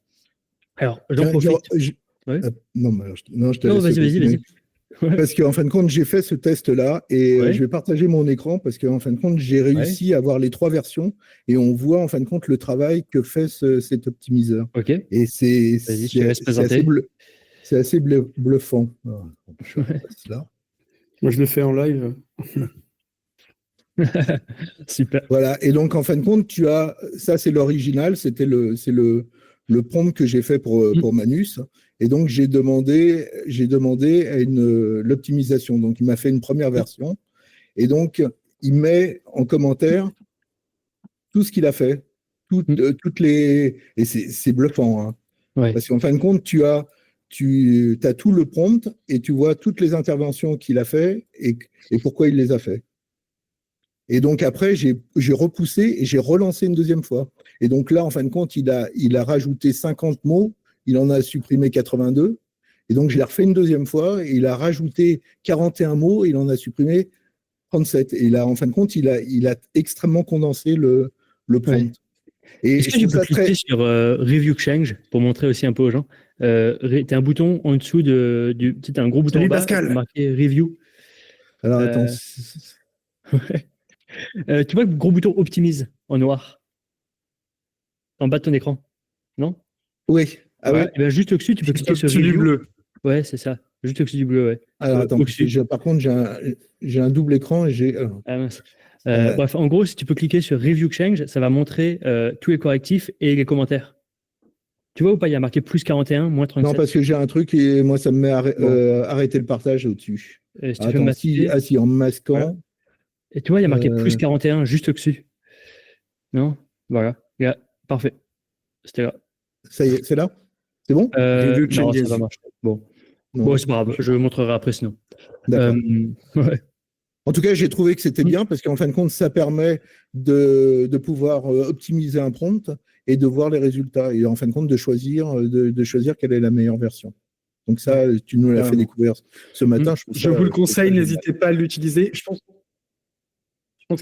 Alors, j'en profite. Ouais. Non, je te Non, laisse vas-y. continuer. Parce qu'en fin de compte, j'ai fait ce test-là et je vais partager mon écran parce qu'en fin de compte, j'ai réussi à avoir les 3 versions et on voit en fin de compte le travail que fait cet optimiseur. Ok. Et c'est assez bluffant. Je passe là. Moi, je le fais en live. Super. Voilà. Et donc, en fin de compte, ça, c'est l'original. C'est le prompt que j'ai fait pour Manus. Et donc, j'ai demandé à l'optimisation. Donc, il m'a fait une première version. Et donc, il met en commentaire tout ce qu'il a fait. Et c'est bluffant. Hein. Ouais. Parce qu'en fin de compte, tu as tout le prompt et tu vois toutes les interventions qu'il a fait et pourquoi il les a fait. Et donc, après, j'ai repoussé et j'ai relancé une deuxième fois. Et donc là, en fin de compte, il a rajouté 50 mots. Il en a supprimé 82. Et donc, je l'ai refait une deuxième fois et il a rajouté 41 mots et il en a supprimé 37. Et là, en fin de compte, il a extrêmement condensé le prompt. Ouais. Est-ce que tu peux cliquer sur Review Change pour montrer aussi un peu aux gens tu as un bouton en dessous tu as un gros bouton en bas marqué Review. Alors, attends. Tu vois le gros bouton Optimise en noir en bas de ton écran, non? Oui. Ah ouais. Et juste au-dessus, tu peux cliquer sur du Review. bleu. Ouais, c'est ça. Juste au-dessus du bleu, ouais. Alors, attends. Par contre, j'ai un double écran et j'ai. Ah, mince. Bref, en gros, si tu peux cliquer sur Review Change, ça va montrer tous les correctifs et les commentaires. Tu vois ou pas, il y a marqué plus 41, moins 37. Non, parce que j'ai un truc et moi, ça me met arrêter le partage au-dessus. Si tu peux masquer. En masquant. Voilà. Et tu vois, il y a marqué plus 41 juste au-dessus. Non? Voilà. Yeah. Parfait. C'était là. Ça y est, c'est là? C'est bon? Non, ça va marcher. Bon, c'est pas grave. Je le montrerai après sinon. D'accord. Ouais. En tout cas, j'ai trouvé que c'était bien parce qu'en fin de compte, ça permet de pouvoir optimiser un prompt et de voir les résultats et en fin de compte de choisir quelle est la meilleure version. Donc ça, tu nous l'as fait découvrir ce matin. Je vous le conseille, n'hésitez pas à l'utiliser. Je pense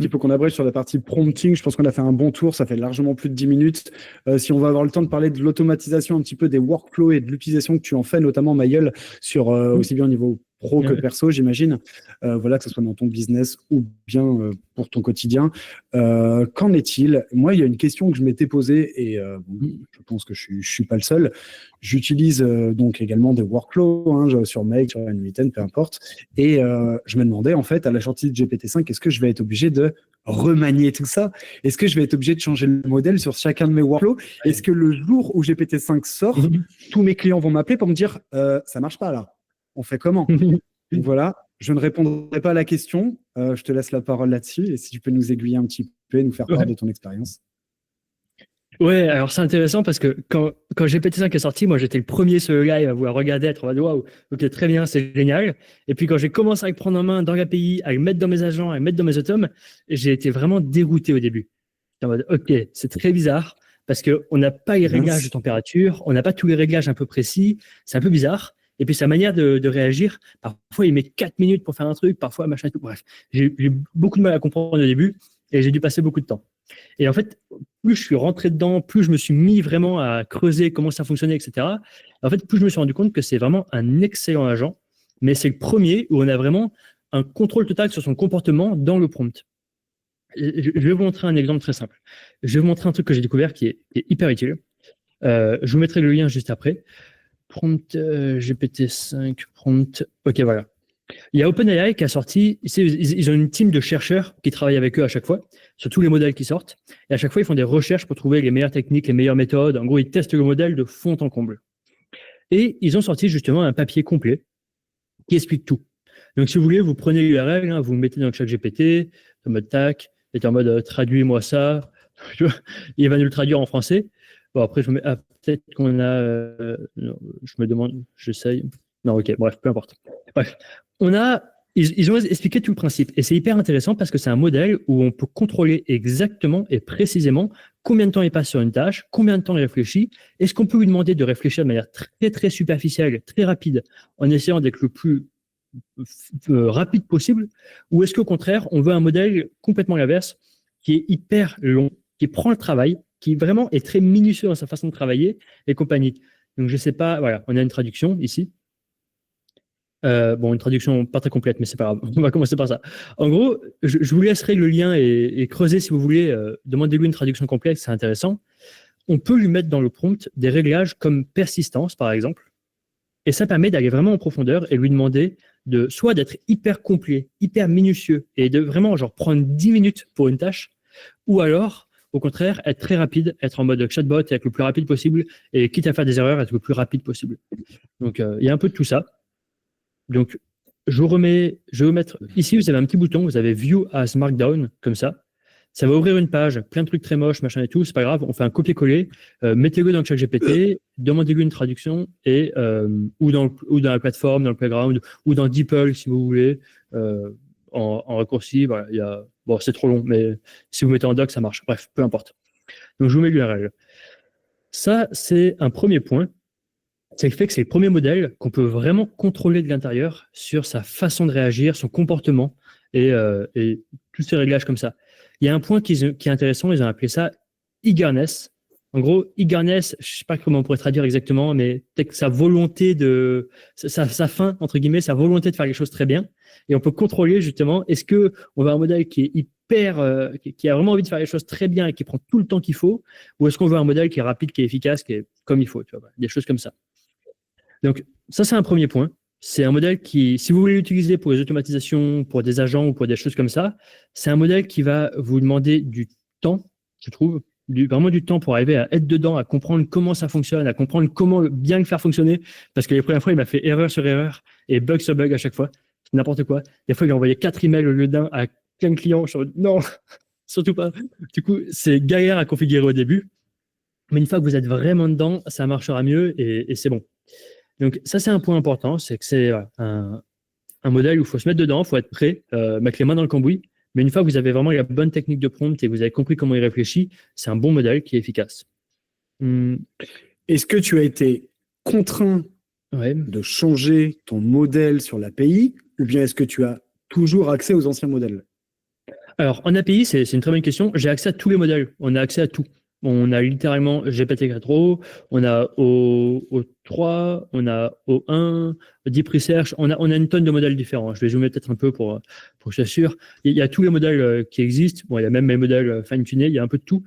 qu'il faut qu'on abrège sur la partie prompting. Je pense qu'on a fait un bon tour. Ça fait largement plus de 10 minutes. Si on va avoir le temps de parler de l'automatisation un petit peu des workflows et de l'utilisation que tu en fais, notamment Maïeul, sur aussi bien au niveau pro que perso, j'imagine. Voilà, que ce soit dans ton business ou bien pour ton quotidien. Qu'en est-il? Moi, il y a une question que je m'étais posée et je pense que je suis pas le seul. J'utilise donc également des workflows sur Make, sur N8N, peu importe. Et je me demandais, en fait, à la sortie de GPT-5, est-ce que je vais être obligé de remanier tout ça? Est-ce que je vais être obligé de changer le modèle sur chacun de mes workflows? Est-ce que le jour où GPT-5 sort, tous mes clients vont m'appeler pour me dire ça marche pas là, on fait comment? Donc voilà, je ne répondrai pas à la question. Je te laisse la parole là-dessus. Et si tu peux nous aiguiller un petit peu et nous faire part de ton expérience. Ouais, alors c'est intéressant parce que quand GPT-5 est sorti, moi j'étais le premier sur le live à vouloir regarder, être en mode waouh, ok, très bien, c'est génial. Et puis quand j'ai commencé à le prendre en main dans l'API, à le mettre dans mes agents, à le mettre dans mes automes, j'ai été vraiment dégoûté au début. J'étais en mode ok, c'est très bizarre parce qu'on n'a pas les réglages de température, on n'a pas tous les réglages un peu précis, c'est un peu bizarre. Et puis sa manière de réagir, parfois il met 4 minutes pour faire un truc, parfois machin et tout. Bref, j'ai beaucoup de mal à comprendre au début et j'ai dû passer beaucoup de temps. Et en fait, plus je suis rentré dedans, plus je me suis mis vraiment à creuser comment ça fonctionnait, etc. En fait, plus je me suis rendu compte que c'est vraiment un excellent agent, mais c'est le premier où on a vraiment un contrôle total sur son comportement dans le prompt. Je vais vous montrer un exemple très simple. Je vais vous montrer un truc que j'ai découvert qui est hyper utile. Je vous mettrai le lien juste après. Prompt GPT-5, prompt. Ok, voilà. Il y a OpenAI qui a sorti, ils ont une team de chercheurs qui travaillent avec eux à chaque fois, sur tous les modèles qui sortent. Et à chaque fois, ils font des recherches pour trouver les meilleures techniques, les meilleures méthodes. En gros, ils testent le modèle de fond en comble. Et ils ont sorti justement un papier complet qui explique tout. Donc, si vous voulez, vous prenez l'URL, vous le mettez dans le chat GPT, en mode tac, et en mode traduis-moi ça, Tu vois, il va nous le traduire en français. Bon, après, peut-être qu'on a. Non, je me demande, j'essaye. Non, ok, bref, peu importe. Bref, ils ont expliqué tout le principe. Et c'est hyper intéressant parce que c'est un modèle où on peut contrôler exactement et précisément combien de temps il passe sur une tâche, combien de temps il réfléchit. Est-ce qu'on peut lui demander de réfléchir de manière très, très superficielle, très rapide, en essayant d'être le plus rapide possible, ou est-ce qu'au contraire, on veut un modèle complètement l'inverse, qui est hyper long, qui prend le travail, qui vraiment est très minutieux dans sa façon de travailler et compagnie. Donc, je sais pas, voilà, on a une traduction ici. Bon, une traduction pas très complète, mais c'est pas grave. On va commencer par ça. En gros, je vous laisserai le lien et creuser si vous voulez. Demandez-lui une traduction complète, c'est intéressant. On peut lui mettre dans le prompt des réglages comme persistance, par exemple. Et ça permet d'aller vraiment en profondeur et lui demander soit d'être hyper complet, hyper minutieux et de vraiment genre prendre 10 minutes pour une tâche, ou alors, au contraire, être très rapide, être en mode chatbot, être le plus rapide possible et quitte à faire des erreurs, être le plus rapide possible. Donc, il y a un peu de tout ça. Donc, je vais vous mettre ici, vous avez un petit bouton, vous avez View as Markdown, comme ça. Ça va ouvrir une page, plein de trucs très moches, machin et tout, c'est pas grave, on fait un copier-coller, mettez-le dans le ChatGPT, demandez-lui une traduction, et, ou dans la plateforme, dans le playground, ou dans DeepL si vous voulez, en raccourci. Voilà, bon, c'est trop long, mais si vous mettez en doc, ça marche. Bref, peu importe. Donc, je vous mets l'URL. Ça, c'est un premier point. C'est le fait que c'est le premier modèle qu'on peut vraiment contrôler de l'intérieur sur sa façon de réagir, son comportement et tous ces réglages comme ça. Il y a un point qui est intéressant, ils ont appelé ça eagerness. En gros, eagerness, je ne sais pas comment on pourrait traduire exactement, mais peut-être sa volonté sa faim, entre guillemets, sa volonté de faire les choses très bien. Et on peut contrôler justement, est-ce qu'on veut un modèle qui est hyper, qui a vraiment envie de faire les choses très bien et qui prend tout le temps qu'il faut, ou est-ce qu'on veut un modèle qui est rapide, qui est efficace, qui est comme il faut, tu vois, des choses comme ça. Donc, ça, c'est un premier point. C'est un modèle qui, si vous voulez l'utiliser pour les automatisations, pour des agents ou pour des choses comme ça, c'est un modèle qui va vous demander du temps, je trouve, vraiment du temps pour arriver à être dedans, à comprendre comment ça fonctionne, à comprendre comment bien le faire fonctionner. Parce que les premières fois, il m'a fait erreur sur erreur et bug sur bug à chaque fois. C'est n'importe quoi. Des fois, il a envoyé 4 emails au lieu d'un à 15 clients. Je me dis, non, surtout pas. Du coup, c'est galère à configurer au début. Mais une fois que vous êtes vraiment dedans, ça marchera mieux et c'est bon. Donc ça, c'est un point important, c'est que c'est un modèle où il faut se mettre dedans, il faut être prêt, mettre les mains dans le cambouis. Mais une fois que vous avez vraiment la bonne technique de prompt et que vous avez compris comment il réfléchit, c'est un bon modèle qui est efficace. Est-ce que tu as été contraint de changer ton modèle sur l'API ou bien est-ce que tu as toujours accès aux anciens modèles? Alors, en API, c'est une très bonne question. J'ai accès à tous les modèles. On a accès à tout. On a littéralement GPT-4o, on a O3, on a O1, Deep Research, on a une tonne de modèles différents. Je vais zoomer peut-être un peu pour que je sois sûr. Il y a tous les modèles qui existent. Bon, il y a même les modèles fine-tunés, il y a un peu de tout.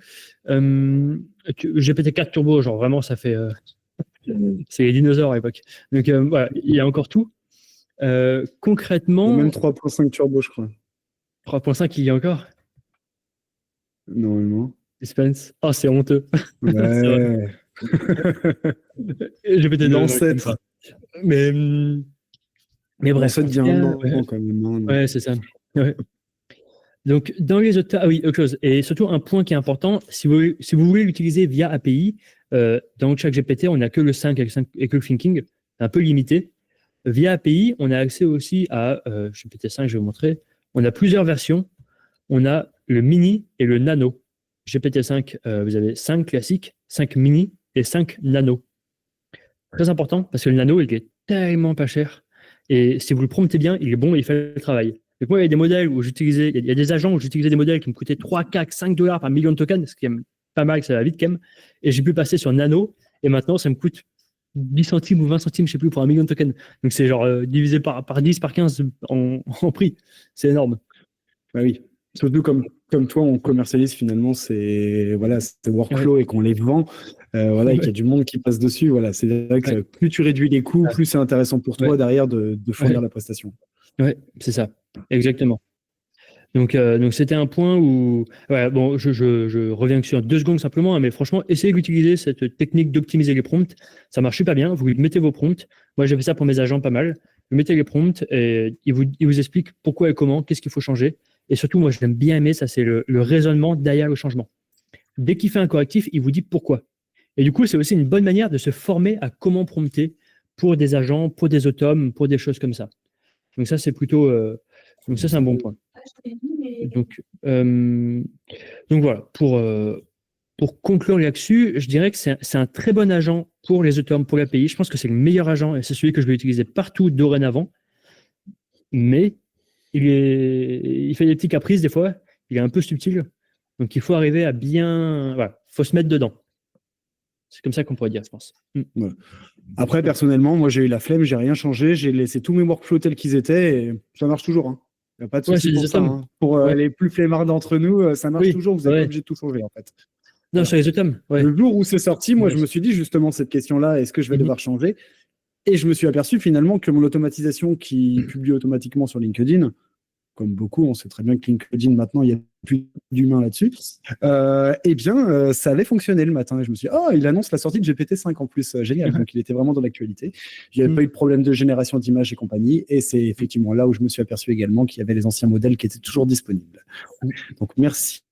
GPT-4 Turbo, genre vraiment, ça fait... c'est les dinosaures à l'époque. Donc voilà, il y a encore tout. Concrètement... Même 3.5 Turbo, je crois. 3.5, il y a encore? Normalement. Suspense. Oh, c'est honteux. Ouais. L'ancêtre. Mais bref. Ça dit un an quand même. Hein, ouais, c'est ça. Ouais. Donc, dans les autres... Ah oui, autre chose. Et surtout, un point qui est important, si vous voulez l'utiliser via API, dans ChatGPT, on n'a que le 5 et que le Thinking. C'est un peu limité. Via API, on a accès aussi à GPT-5, je vais vous montrer. On a plusieurs versions. On a le mini et le nano. GPT-5, vous avez 5 classiques, 5 mini et 5 nano. Très important parce que le nano, il est tellement pas cher. Et si vous le promptez bien, il est bon et il fait le travail. Donc moi, il y a des modèles où j'utilisais, il y a des agents où j'utilisais des modèles qui me coûtaient 3, 4, 5 dollars par million de tokens, ce qui est pas mal, ça va vite quand même. Et j'ai pu passer sur nano et maintenant, ça me coûte 10 centimes ou 20 centimes, je sais plus, pour 1 million de tokens. Donc c'est genre divisé par 10, par 15 en prix. C'est énorme. Bah oui. Surtout comme toi, on commercialise finalement ces workflows et qu'on les vend, et qu'il y a du monde qui passe dessus. Voilà, c'est vrai que plus tu réduis les coûts, plus c'est intéressant pour toi derrière de fournir la prestation. Ouais, c'est ça, exactement. Donc c'était un point où, bon, je reviens sur 2 secondes simplement, hein, mais franchement, essayez d'utiliser cette technique d'optimiser les prompts. Ça marche super bien. Vous mettez vos prompts. Moi, j'ai fait ça pour mes agents pas mal. Vous mettez les prompts et ils vous expliquent pourquoi et comment, qu'est-ce qu'il faut changer. Et surtout, moi, je l'aime bien aimer, ça, c'est le raisonnement derrière le changement. dès qu'il fait un correctif, il vous dit pourquoi. Et du coup, c'est aussi une bonne manière de se former à comment prompter pour des agents, pour des automes, pour des choses comme ça. Donc ça, c'est plutôt... donc ça, c'est un bon point. Donc voilà, pour conclure là-dessus, je dirais que c'est un très bon agent pour les automes, pour l'API. Je pense que c'est le meilleur agent et c'est celui que je vais utiliser partout dorénavant. Mais il fait des petits caprices des fois, il est un peu subtil. Donc il faut arriver à bien... Voilà, il faut se mettre dedans. C'est comme ça qu'on pourrait dire, je pense. Ouais. Après, personnellement, moi, j'ai eu la flemme, j'ai rien changé, j'ai laissé tous mes workflows tels qu'ils étaient et ça marche toujours. Hein. Il n'y a pas de souci pour ça. Hein. Pour les plus flemmards d'entre nous, ça marche toujours, vous n'êtes pas obligé de tout changer, en fait. Non, sur les automes. Le jour où c'est sorti, moi, je me suis dit justement cette question-là, est-ce que je vais devoir changer? Et je me suis aperçu finalement que mon automatisation qui publie automatiquement sur LinkedIn, comme beaucoup, on sait très bien que LinkedIn, maintenant, il n'y a plus d'humains là-dessus, eh bien, ça allait fonctionner le matin. Et je me suis dit, il annonce la sortie de GPT-5 en plus. Génial. Donc, il était vraiment dans l'actualité. Il n'y avait pas eu de problème de génération d'images et compagnie. Et c'est effectivement là où je me suis aperçu également qu'il y avait les anciens modèles qui étaient toujours disponibles. Donc, merci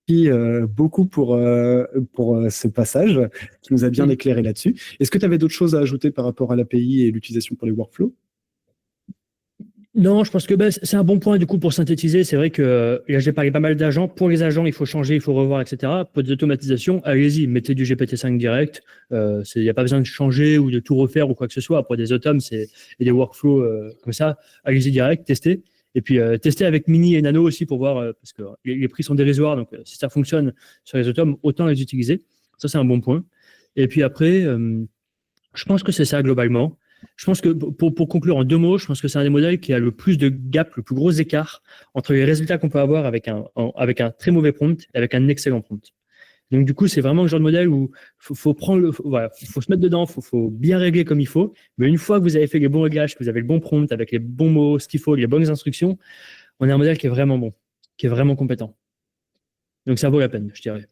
beaucoup pour ce passage qui nous a bien éclairé là-dessus. Est-ce que tu avais d'autres choses à ajouter par rapport à l'API et l'utilisation pour les workflows? Non, je pense que c'est un bon point du coup pour synthétiser. C'est vrai que là j'ai parlé pas mal d'agents. Pour les agents, il faut changer, il faut revoir, etc. Pour des automatisations, allez-y, mettez du GPT-5 direct. Il n'y a pas besoin de changer ou de tout refaire ou quoi que ce soit. Pour des automes, et des workflows comme ça, allez-y direct, testez. Et puis testez avec Mini et Nano aussi pour voir, parce que les prix sont dérisoires. Donc si ça fonctionne sur les automes, autant les utiliser. Ça, c'est un bon point. Et puis après, je pense que c'est ça globalement. Je pense que pour conclure en 2 mots, je pense que c'est un des modèles qui a le plus de gap, le plus gros écart entre les résultats qu'on peut avoir avec un très mauvais prompt et avec un excellent prompt. Donc du coup, c'est vraiment le genre de modèle où faut se mettre dedans, faut bien régler comme il faut. Mais une fois que vous avez fait les bons réglages, que vous avez le bon prompt avec les bons mots, ce qu'il faut, les bonnes instructions, on a un modèle qui est vraiment bon, qui est vraiment compétent. Donc ça vaut la peine, je dirais.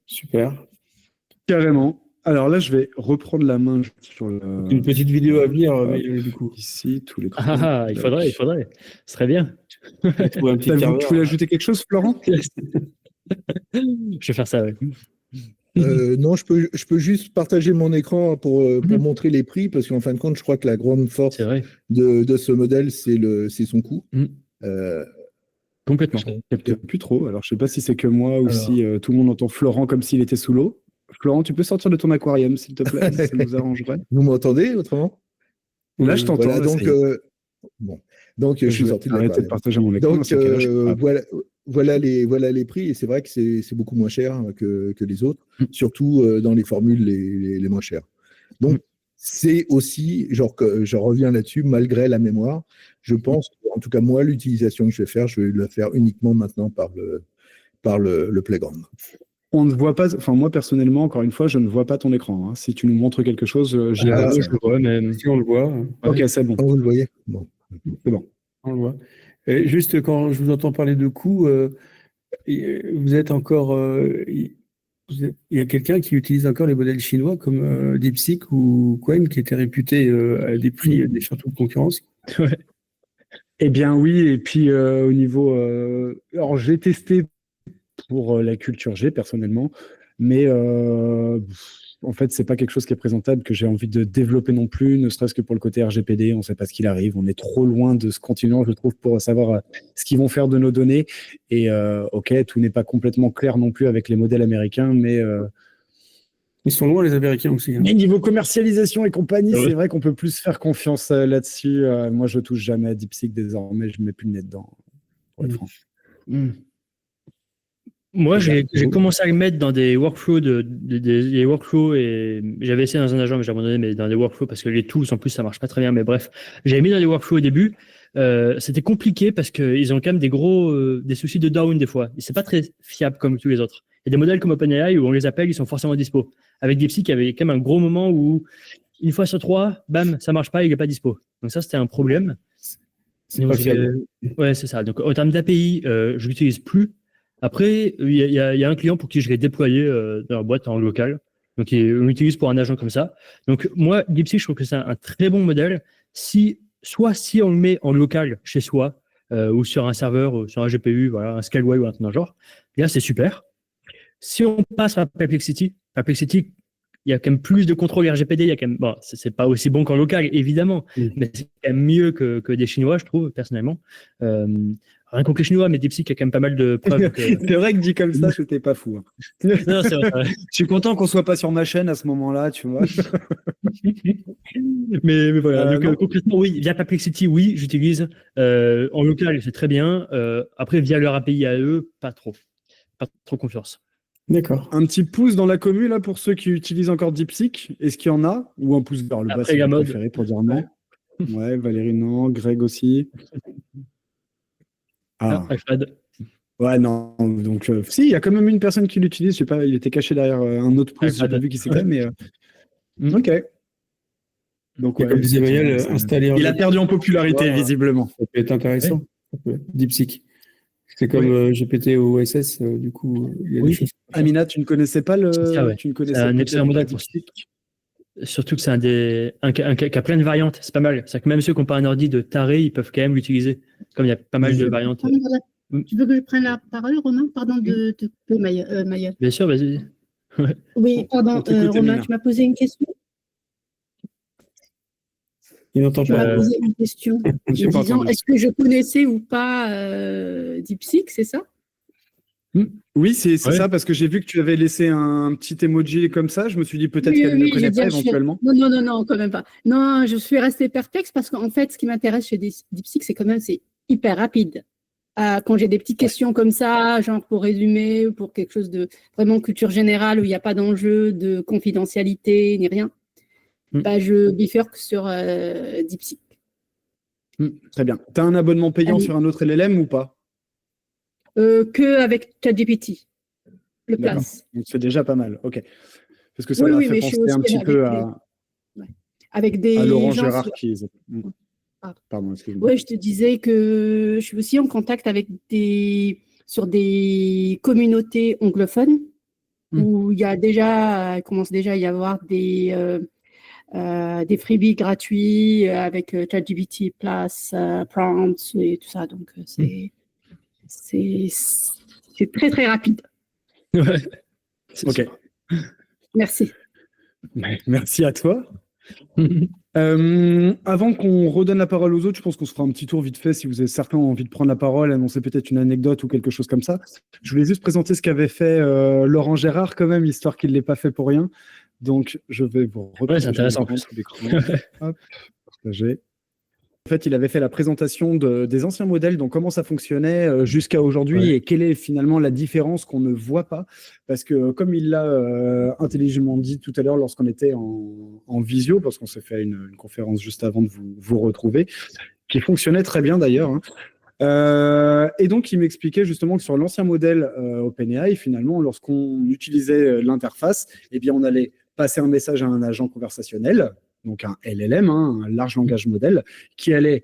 Super. Carrément. Alors là, je vais reprendre la main sur une petite vidéo à venir, mais du coup. Ici, tous les il faudrait. Ce serait bien. Tu voulais ajouter quelque chose, Florent? Je vais faire ça, oui. Non, je peux juste partager mon écran pour montrer les prix, parce qu'en fin de compte, je crois que la grande force de ce modèle, c'est son coût. Complètement. Je ne capte plus trop. Alors, je ne sais pas si c'est que moi ou si tout le monde entend Florent comme s'il était sous l'eau. Florent, tu peux sortir de ton aquarium, s'il te plaît, ça nous arrangerait. Vous m'entendez autrement? Là, je t'entends. Voilà, donc, je suis sorti de l'aquarium. De partager mon écran. Donc, voilà les prix, et c'est vrai que c'est beaucoup moins cher que les autres, surtout dans les formules les moins chères. Donc, c'est aussi, je reviens là-dessus, malgré la mémoire, je pense, en tout cas moi, l'utilisation que je vais la faire uniquement maintenant par le Playground. On ne voit pas, enfin moi personnellement, encore une fois, je ne vois pas ton écran. Hein. Si tu nous montres quelque chose, je le vois, mais si on le voit. Ok, c'est bon. Vous le voyez? Bon. C'est bon. On le voit. Et juste quand je vous entends parler de coûts, vous êtes encore. Il y a quelqu'un qui utilise encore les modèles chinois comme DeepSeek ou Qwen qui étaient réputés à des prix surtout de concurrence. Ouais. Eh bien oui, et puis au niveau... alors j'ai testé pour la culture G personnellement, mais en fait c'est pas quelque chose qui est présentable que j'ai envie de développer non plus, ne serait-ce que pour le côté RGPD, on ne sait pas ce qu'il arrive, on est trop loin de ce continent je trouve pour savoir ce qu'ils vont faire de nos données, et ok, tout n'est pas complètement clair non plus avec les modèles américains, mais ils sont loin les Américains aussi. Hein. Mais niveau commercialisation et compagnie, c'est vrai qu'on peut plus faire confiance là-dessus. Moi je touche jamais à DeepSeek désormais, je ne mets plus le nez dedans, pour être franc. Moi, j'ai commencé à le mettre dans des workflows, des workflows, et j'avais essayé dans un agent, mais j'ai abandonné, mais dans des workflows parce que les tools, en plus, ça marche pas très bien. Mais bref, j'avais mis dans des workflows au début. C'était compliqué parce qu'ils ont quand même des soucis de down des fois. Et c'est pas très fiable comme tous les autres. Il y a des modèles comme OpenAI où on les appelle, ils sont forcément dispo. Avec DeepSeek, il y avait quand même un gros moment où une fois sur 3, bam, ça marche pas, il est pas dispo. Donc ça, c'était un problème. Ouais, c'est ça. Donc en termes d'API, je l'utilise plus. Après, il y a un client pour qui je l'ai déployé dans la boîte en local. Donc, on l'utilise pour un agent comme ça. Donc, moi, DeepSeek, je trouve que c'est un très bon modèle. Si on le met en local chez soi, ou sur un serveur, ou sur un GPU, voilà, un Scaleway ou un truc dans le genre, là, c'est super. Si on passe à Perplexity, il y a quand même plus de contrôle RGPD. Il y a quand même, bon, c'est pas aussi bon qu'en local, évidemment, mais c'est quand même mieux que des Chinois, je trouve, personnellement. Rien contre les Chinois, mais DeepSeek a quand même pas mal de preuves. C'est vrai que dit comme ça, je n'étais pas fou. Hein. Non, c'est vrai. Je suis content qu'on soit pas sur ma chaîne à ce moment-là, tu vois. mais voilà. Donc, non. concrètement, oui, via Perplexity, oui, j'utilise. En local, c'est très bien. Après, via leur API à eux, pas trop. Pas trop confiance. D'accord. Un petit pouce dans la commu là pour ceux qui utilisent encore DeepSeek. Est-ce qu'il y en a? Ou un pouce vers le bas Après, si la vous mode. préférez pour dire non. Ouais, Valérie non, Greg aussi. Ah. iPad. Ouais, non. Donc, si, il y a quand même une personne qui l'utilise. Je sais pas, il était caché derrière un autre pouce. J'ai pas vu qui c'était, mais. Ok. Donc, Et comme disait Manuel, installer. Il a perdu en popularité, Ouais. visiblement. Ça peut être intéressant. DeepSeek. C'est comme GPT ou OSS, du coup, il y a des choses. Amina, tu ne connaissais pas le. C'est ça, ouais. Tu ne connaissais C'est un pas excellent modèle pour DeepSeek. Surtout que c'est un qui a plein de variantes. C'est pas mal. C'est que même ceux qui n'ont pas un ordi de taré, ils peuvent quand même l'utiliser. Comme il y a pas mal de variantes. Tu veux que je prenne la parole, Romain? Pardon de te couper, Maëlle. Bien sûr, vas-y. Ouais. Oui, pardon, On t'écoute, Romain, Amina. tu m'as posé une question. Il n'entend Tu pas. m'as posé une question. J'ai pas Disons, entendu. est-ce que je connaissais ou pas DeepSeek, c'est ça? Oui, c'est Ouais. ça, parce que j'ai vu que tu avais laissé un petit emoji comme ça. Je me suis dit peut-être Oui, qu'elle oui, ne connaît j'ai pas dit, éventuellement. Non, quand même pas. Non, je suis restée perplexe parce qu'en fait, ce qui m'intéresse chez DeepSeek, c'est quand même, c'est hyper rapide. Quand j'ai des petites questions comme ça, genre pour résumer, ou pour quelque chose de vraiment culture générale où il n'y a pas d'enjeu de confidentialité ni rien, bah, je bifurque sur DeepSeek. Très bien. Tu as un abonnement payant Allez. sur un autre LLM ou pas? Que avec ChatGPT, le D'accord. place. Donc, c'est déjà pas mal. Ok. Parce que ça Oui, m'a oui, fait mais je suis penser un aussi petit peu avec à des Laurent gens. Gérard qui. Ah. Pardon, excuse-moi. Oui, je te disais que je suis aussi en contact avec sur des communautés anglophones où il commence déjà à y avoir des freebies gratuits avec ChatGPT Plus, Prompts et tout ça. Donc, c'est très, très rapide. Ouais. Ok. Merci. Merci à toi. Avant qu'on redonne la parole aux autres, je pense qu'on se fera un petit tour vite fait si vous avez certains envie de prendre la parole, annoncer peut-être une anecdote ou quelque chose comme ça. Je voulais juste présenter ce qu'avait fait Laurent Gérard quand même, histoire qu'il ne l'ait pas fait pour rien. Donc, je vais vous Ouais, c'est intéressant. Hop, partager. En fait, il avait fait la présentation des anciens modèles, donc comment ça fonctionnait jusqu'à aujourd'hui et quelle est finalement la différence qu'on ne voit pas. Parce que comme il l'a intelligemment dit tout à l'heure lorsqu'on était en visio, parce qu'on s'est fait une conférence juste avant de vous retrouver, qui fonctionnait très bien d'ailleurs. Et donc, il m'expliquait justement que sur l'ancien modèle OpenAI, finalement, lorsqu'on utilisait l'interface, eh bien, on allait passer un message à un agent conversationnel, donc un LLM, un large langage modèle, qui allait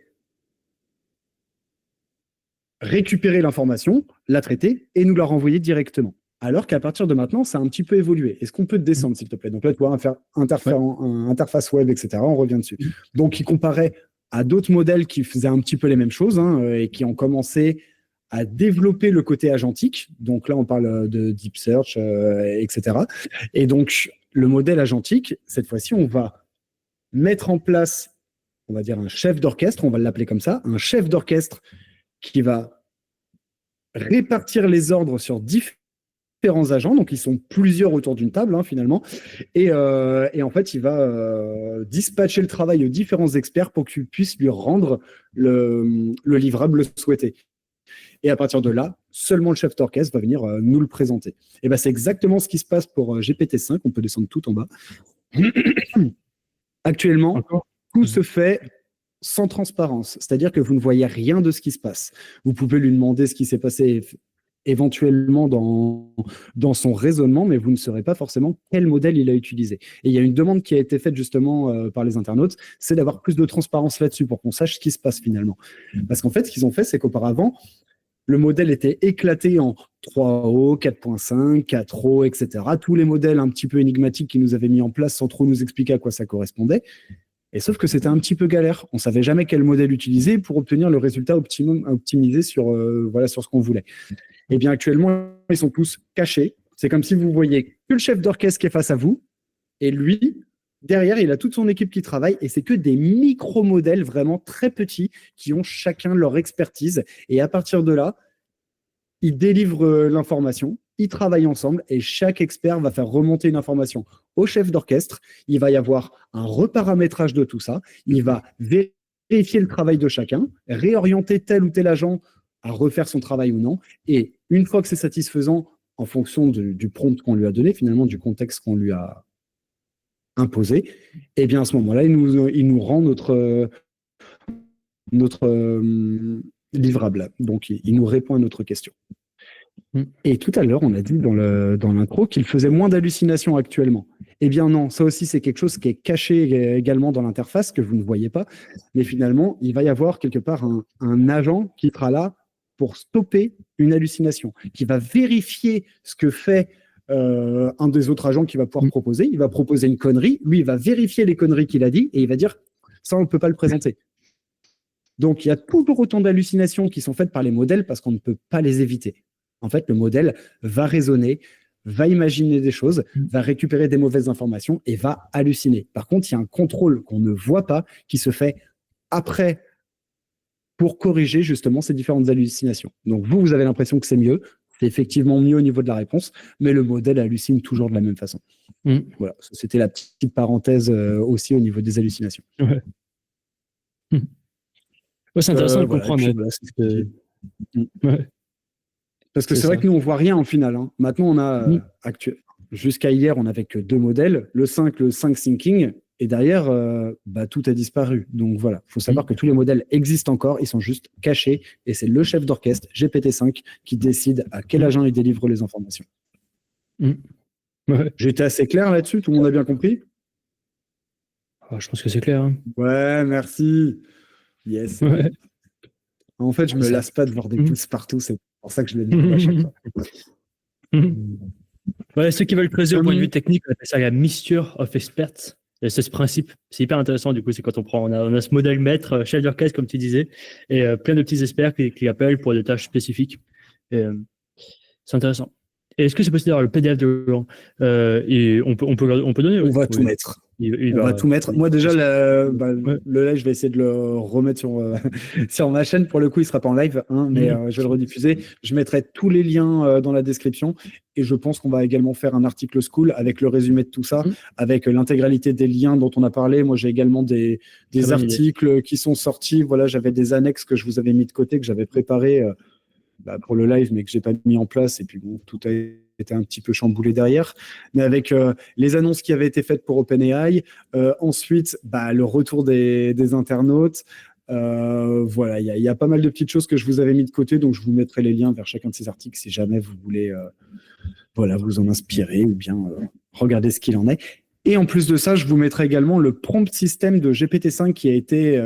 récupérer l'information, la traiter et nous la renvoyer directement. Alors qu'à partir de maintenant, ça a un petit peu évolué. Est-ce qu'on peut descendre, s'il te plaît? Donc là, tu vois, interface web, etc. On revient dessus. Donc, il comparait à d'autres modèles qui faisaient un petit peu les mêmes choses et qui ont commencé à développer le côté agentique. Donc là, on parle de Deep Search, etc. Et donc, le modèle agentique, cette fois-ci, on va mettre en place, on va dire, un chef d'orchestre, on va l'appeler comme ça, un chef d'orchestre qui va répartir les ordres sur différents agents, donc ils sont plusieurs autour d'une table finalement, et en fait il va dispatcher le travail aux différents experts pour qu'ils puissent lui rendre le livrable souhaité. Et à partir de là, seulement le chef d'orchestre va venir nous le présenter. Et ben c'est exactement ce qui se passe pour GPT-5, on peut descendre tout en bas. Actuellement, tout se fait sans transparence, c'est-à-dire que vous ne voyez rien de ce qui se passe. Vous pouvez lui demander ce qui s'est passé éventuellement dans son raisonnement, mais vous ne saurez pas forcément quel modèle il a utilisé. Et il y a une demande qui a été faite justement par les internautes, c'est d'avoir plus de transparence là-dessus pour qu'on sache ce qui se passe finalement. Parce qu'en fait, ce qu'ils ont fait, c'est qu'auparavant, le modèle était éclaté en 3O, 4.5, 4O, etc. Tous les modèles un petit peu énigmatiques qu'ils nous avaient mis en place sans trop nous expliquer à quoi ça correspondait. Et sauf que c'était un petit peu galère. On ne savait jamais quel modèle utiliser pour obtenir le résultat optimisé sur ce qu'on voulait. Et bien actuellement, ils sont tous cachés. C'est comme si vous voyez que le chef d'orchestre qui est face à vous, et lui, derrière, il a toute son équipe qui travaille, et c'est que des micro-modèles vraiment très petits qui ont chacun leur expertise. Et à partir de là, ils délivrent l'information, ils travaillent ensemble, et chaque expert va faire remonter une information au chef d'orchestre. Il va y avoir un reparamétrage de tout ça. Il va vérifier le travail de chacun, réorienter tel ou tel agent à refaire son travail ou non. Et une fois que c'est satisfaisant, en fonction du prompt qu'on lui a donné, finalement, du contexte qu'on lui a imposé, et bien à ce moment-là, il nous rend notre livrable. Donc, il nous répond à notre question. Et tout à l'heure, on a dit dans l'intro qu'il faisait moins d'hallucinations actuellement. Eh bien non, ça aussi, c'est quelque chose qui est caché également dans l'interface, que vous ne voyez pas. Mais finalement, il va y avoir quelque part un agent qui sera là pour stopper une hallucination, qui va vérifier ce que fait un des autres agents qui va pouvoir proposer. Il va proposer une connerie, lui, il va vérifier les conneries qu'il a dit, et il va dire « ça, on ne peut pas le présenter ». Donc, il y a toujours autant d'hallucinations qui sont faites par les modèles parce qu'on ne peut pas les éviter. En fait, le modèle va raisonner, va imaginer des choses, va récupérer des mauvaises informations et va halluciner. Par contre, il y a un contrôle qu'on ne voit pas qui se fait après pour corriger justement ces différentes hallucinations. Donc, vous avez l'impression que c'est mieux. C'est effectivement mieux au niveau de la réponse, mais le modèle hallucine toujours de la même façon. Voilà, c'était la petite parenthèse aussi au niveau des hallucinations. Ouais. Ouais, c'est intéressant de comprendre. Parce que c'est vrai que nous, on voit rien en final. Hein. Maintenant, on a jusqu'à hier, on n'avait que 2 modèles, le 5 Thinking, et derrière, tout a disparu. Donc voilà, il faut savoir que tous les modèles existent encore, ils sont juste cachés, et c'est le chef d'orchestre, GPT-5, qui décide à quel agent il délivre les informations. J'ai été assez clair là-dessus, tout le monde a bien compris? Je pense que c'est clair. Hein. Ouais, merci. Yes. Ouais. En fait, je me lasse pas de voir des pouces partout, c'est pour ça que je l'ai mis à chaque fois. Ouais, ceux qui veulent creuser au point de vue technique, on appelle ça la mixture of experts. Et c'est ce principe, c'est hyper intéressant du coup, c'est quand on a ce modèle maître, chef d'orchestre comme tu disais, et plein de petits experts qui appellent pour des tâches spécifiques. Et, c'est intéressant. Et est-ce que c'est possible d'avoir le PDF de Laurent et on peut donner. On va tout mettre. On va tout mettre. Moi, déjà, le live, je vais essayer de le remettre sur ma chaîne. Pour le coup, il ne sera pas en live, hein, mais je vais le rediffuser. Je mettrai tous les liens dans la description. Et je pense qu'on va également faire un article School avec le résumé de tout ça, avec l'intégralité des liens dont on a parlé. Moi, j'ai également des articles qui sont sortis. Voilà, j'avais des annexes que je vous avais mis de côté, que j'avais préparé pour le live, mais que je n'ai pas mis en place. Et puis, bon, tout a été un petit peu chamboulé derrière, mais avec les annonces qui avaient été faites pour OpenAI, ensuite le retour des internautes, voilà, il y a pas mal de petites choses que je vous avais mis de côté, donc je vous mettrai les liens vers chacun de ces articles si jamais vous voulez vous en inspirer ou bien regarder ce qu'il en est. Et en plus de ça, je vous mettrai également le prompt système de GPT-5 qui a été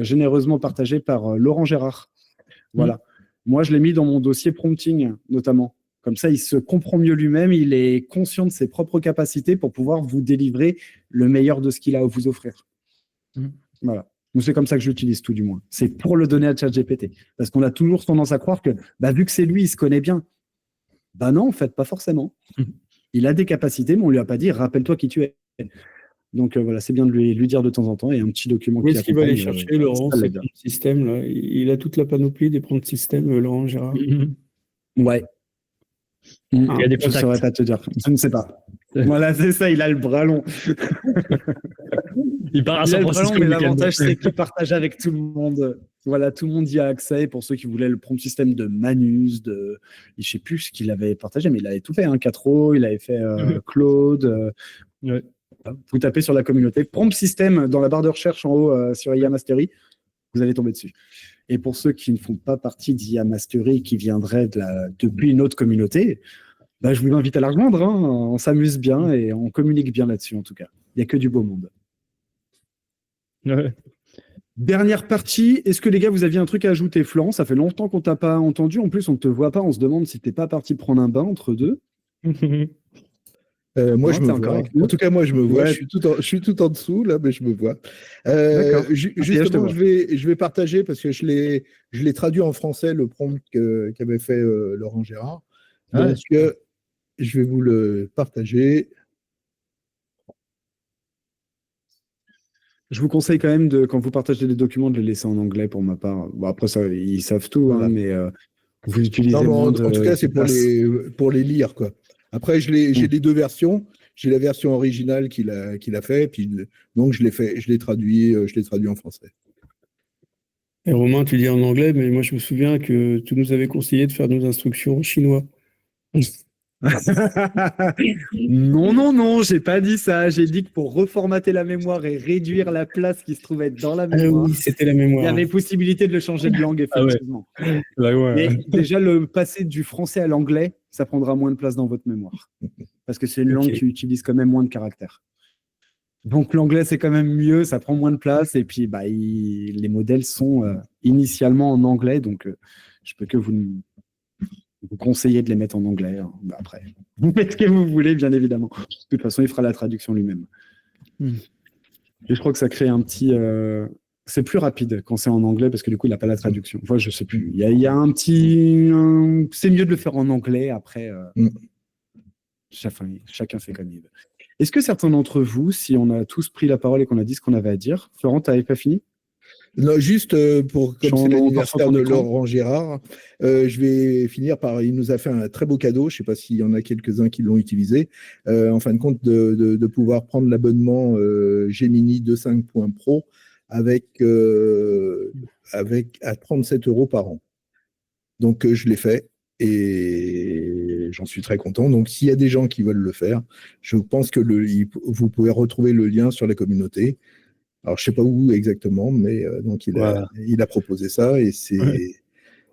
généreusement partagé par Laurent Gérard. Voilà. Moi, je l'ai mis dans mon dossier prompting, notamment. Comme ça, il se comprend mieux lui-même, il est conscient de ses propres capacités pour pouvoir vous délivrer le meilleur de ce qu'il a à vous offrir. Voilà. C'est comme ça que j'utilise tout, du moins. C'est pour le donner à ChatGPT. Parce qu'on a toujours tendance à croire que, vu que c'est lui, il se connaît bien. Non, en fait, pas forcément. Il a des capacités, mais on ne lui a pas dit « rappelle-toi qui tu es ». Donc voilà, c'est bien de lui dire de temps en temps, et un petit document qui est-ce qu'il va aller chercher, Laurent, ce système là. Il a toute la panoplie des prompts système, Laurent Gérard. Ouais. Il y a des contacts. Je ne saurais pas te dire. Je ne sais pas. Voilà, c'est ça, il a le bras long. Il part à San Francisco. Mais l'avantage, c'est qu'il partage avec tout le monde. Voilà, tout le monde y a accès. Pour ceux qui voulaient le prompt système de Manus, je ne sais plus ce qu'il avait partagé, mais il avait tout fait. 4O, il avait fait Claude. Vous tapez sur la communauté. Prompt système dans la barre de recherche en haut sur IA Mastery. Vous allez tomber dessus. Et pour ceux qui ne font pas partie d'IA Mastery, qui viendraient depuis une autre communauté, je vous invite à la rejoindre. Hein. On s'amuse bien et on communique bien là-dessus, en tout cas. Il n'y a que du beau monde. Ouais. Dernière partie. Est-ce que les gars, vous aviez un truc à ajouter, Florent? Ça fait longtemps qu'on ne t'a pas entendu. En plus, on ne te voit pas. On se demande si tu n'es pas parti prendre un bain entre deux. Moi, je me vois. En tout cas, moi, je me vois. Ouais. Je suis tout en dessous, là, mais je me vois. Justement, je vais partager, parce que je l'ai traduit en français, le prompt qu'avait fait Laurent Gérard. Donc, je vais vous le partager. Je vous conseille quand même, quand vous partagez des documents, de les laisser en anglais pour ma part. Bon, après, ça, ils savent tout, Voilà. mais vous utilisez Non, mais moins en tout cas, c'est pour les lire, quoi. Après, j'ai les deux versions. J'ai la version originale qu'il a fait, puis donc je l'ai traduit en français. Et Romain, tu dis en anglais, mais moi je me souviens que tu nous avais conseillé de faire nos instructions en chinois. Non, j'ai pas dit ça. J'ai dit que pour reformater la mémoire et réduire la place qui se trouvait dans la mémoire, Oui, c'était la il y mémoire. avait possibilité de le changer de langue, effectivement. Bah ouais. Mais déjà, le passer du français à l'anglais, ça prendra moins de place dans votre mémoire. Parce que c'est une langue qui utilise quand même moins de caractères. Donc l'anglais, c'est quand même mieux, ça prend moins de place. Et puis, les modèles sont initialement en anglais. Donc, je peux que vous conseiller de les mettre en anglais. Hein. Après, vous faites ce que vous voulez, bien évidemment. De toute façon, il fera la traduction lui-même. Et je crois que ça crée un petit... C'est plus rapide quand c'est en anglais parce que du coup, il n'a pas la traduction. Enfin, je sais plus. Il y a un petit... C'est mieux de le faire en anglais. Après, chacun fait comme il veut. Est-ce que certains d'entre vous, si on a tous pris la parole et qu'on a dit ce qu'on avait à dire, Florent, tu n'avais pas fini? Non, juste comme c'est l'anniversaire de Laurent Gérard, je vais finir par. Il nous a fait un très beau cadeau. Je ne sais pas s'il y en a quelques-uns qui l'ont utilisé. En fin de compte, de pouvoir prendre l'abonnement Gemini 2.5.pro avec à 37 € par an. Donc, je l'ai fait et j'en suis très content. Donc, s'il y a des gens qui veulent le faire, je pense que vous pouvez retrouver le lien sur la communauté. Alors, je ne sais pas où exactement, mais donc il a proposé ça et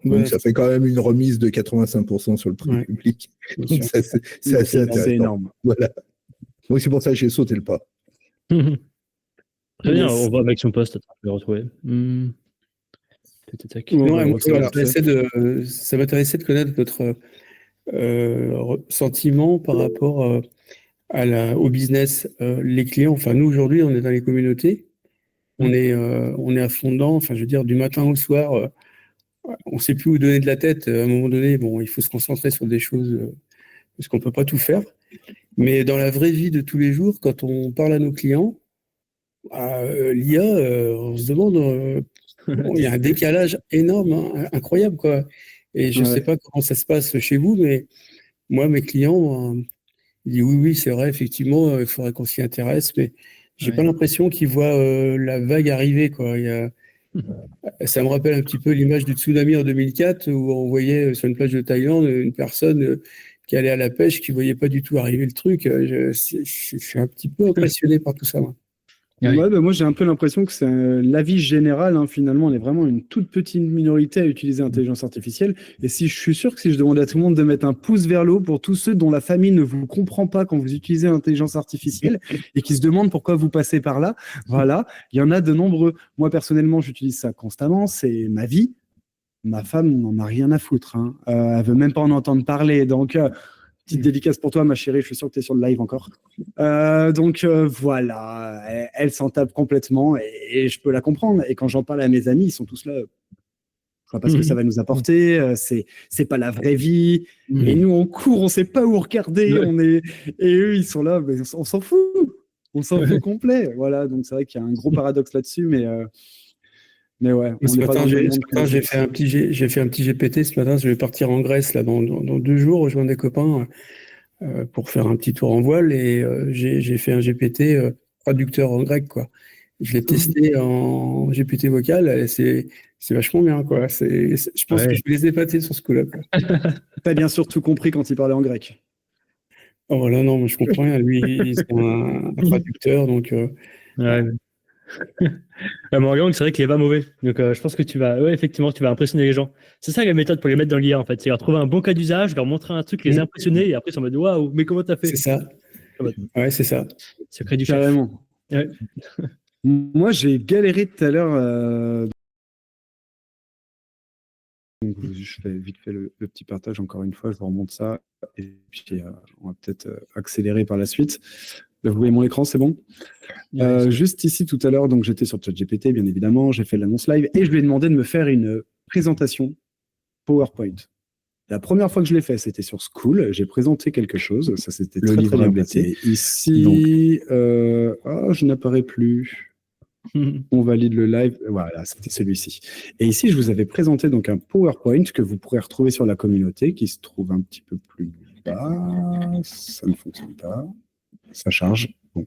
donc ça fait quand même une remise de 85% sur le prix public. Donc, c'est assez intéressant. C'est énorme. Voilà. Donc, c'est pour ça que j'ai sauté le pas. Très bien, on voit avec son poste, tu peux le retrouver. Ça m'intéressait de connaître votre sentiment par rapport au business. Les clients, enfin nous aujourd'hui, on est dans les communautés. On est à fond dedans, enfin je veux dire du matin au soir, on ne sait plus où donner de la tête. À un moment donné, bon, il faut se concentrer sur des choses parce qu'on ne peut pas tout faire. Mais dans la vraie vie de tous les jours, quand on parle à nos clients, l'IA, on se demande, il y a un décalage énorme, hein, incroyable quoi. Et je ne sais pas comment ça se passe chez vous, mais moi mes clients, ils disent oui, c'est vrai, effectivement, il faudrait qu'on s'y intéresse, mais j'ai pas l'impression qu'ils voient la vague arriver, quoi. Ça me rappelle un petit peu l'image du tsunami en 2004 où on voyait sur une plage de Thaïlande une personne qui allait à la pêche qui voyait pas du tout arriver le truc. Je suis un petit peu impressionné par tout ça. Moi. Moi, j'ai un peu l'impression que c'est l'avis général. Hein, finalement, on est vraiment une toute petite minorité à utiliser l'intelligence artificielle. Et si je suis sûr que si je demandais à tout le monde de mettre un pouce vers le haut pour tous ceux dont la famille ne vous comprend pas quand vous utilisez l'intelligence artificielle et qui se demandent pourquoi vous passez par là, voilà, il y en a de nombreux. Moi, personnellement, j'utilise ça constamment. C'est ma vie. Ma femme n'en a rien à foutre. Hein. Elle veut même pas en entendre parler. Donc, petite dédicace pour toi, ma chérie. Je suis sûr que tu es sur le live encore. Voilà, elle s'en tape complètement et je peux la comprendre. Et quand j'en parle à mes amis, ils sont tous là. Parce que ça va nous apporter, c'est pas la vraie vie. Et nous, on court, on sait pas où regarder. Et eux, ils sont là, mais on s'en fout. On s'en fout complet. Voilà, donc c'est vrai qu'il y a un gros paradoxe là-dessus, mais ouais. Ce matin, j'ai fait un petit GPT. Ce matin, je vais partir en Grèce là, dans 2 jours, rejoindre des copains pour faire un petit tour en voile. Et j'ai fait un GPT traducteur en grec, quoi. Je l'ai testé en GPT vocal. C'est vachement bien, quoi. Je pense que je vais les épater sur ce coup-là. T'as bien sûr tout compris quand il parlait en grec. Oh là, non, mais je comprends rien. Lui, c'est un traducteur, donc. Morgan, c'est vrai qu'il est pas mauvais. Donc, je pense que effectivement, tu vas impressionner les gens. C'est ça la méthode pour les mettre dans l'IA, en fait. C'est leur trouver un bon cas d'usage, leur montrer un truc, les impressionner, et après, ils sont en mode waouh, mais comment t'as fait? C'est ça. Ouais, c'est ça. C'est près du chef. Carrément. Ouais. Moi, j'ai galéré tout à l'heure. Je fais vite fait le petit partage encore une fois. Je vous remonte ça. Et puis, on va peut-être accélérer par la suite. Vous voyez mon écran, c'est bon? Juste ici tout à l'heure, donc j'étais sur ChatGPT, bien évidemment, j'ai fait l'annonce live et je lui ai demandé de me faire une présentation PowerPoint. La première fois que je l'ai fait, c'était sur School. J'ai présenté quelque chose. Ça, c'était Le très, très livre bien ABC. passé. Ici, je n'apparais plus. On valide le live. Voilà, c'était celui-ci. Et ici, je vous avais présenté donc un PowerPoint que vous pourrez retrouver sur la communauté, qui se trouve un petit peu plus bas. Ça ne fonctionne pas. Ça charge. Bon.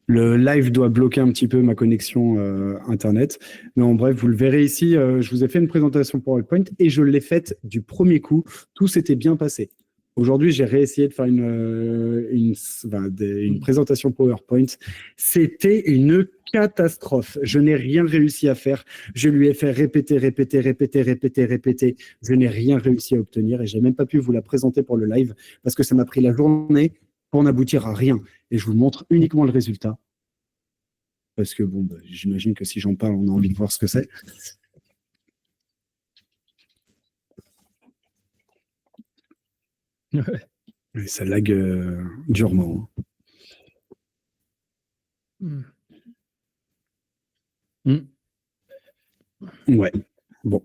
Le live doit bloquer un petit peu ma connexion Internet. Mais en bref, vous le verrez ici. Je vous ai fait une présentation PowerPoint et je l'ai faite du premier coup. Tout s'était bien passé. Aujourd'hui, j'ai réessayé de faire une présentation PowerPoint. C'était une catastrophe. Je n'ai rien réussi à faire. Je lui ai fait répéter. Je n'ai rien réussi à obtenir et j'ai même pas pu vous la présenter pour le live parce que ça m'a pris la journée pour n'aboutir à rien. Et je vous montre uniquement le résultat. Parce que bon, j'imagine que si j'en parle, on a envie de voir ce que c'est. Et ça lag durement. Ouais, bon.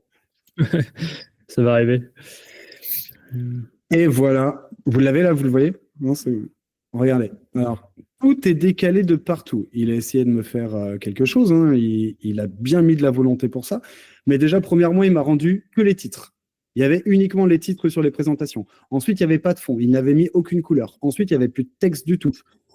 Ça va arriver. Et voilà. Vous l'avez là, vous le voyez? Non, regardez. Alors, tout est décalé de partout. Il a essayé de me faire quelque chose. Hein. Il a bien mis de la volonté pour ça. Mais déjà, premièrement, il m'a rendu que les titres. Il y avait uniquement les titres sur les présentations. Ensuite, il n'y avait pas de fond. Il n'avait mis aucune couleur. Ensuite, il n'y avait plus de texte du tout.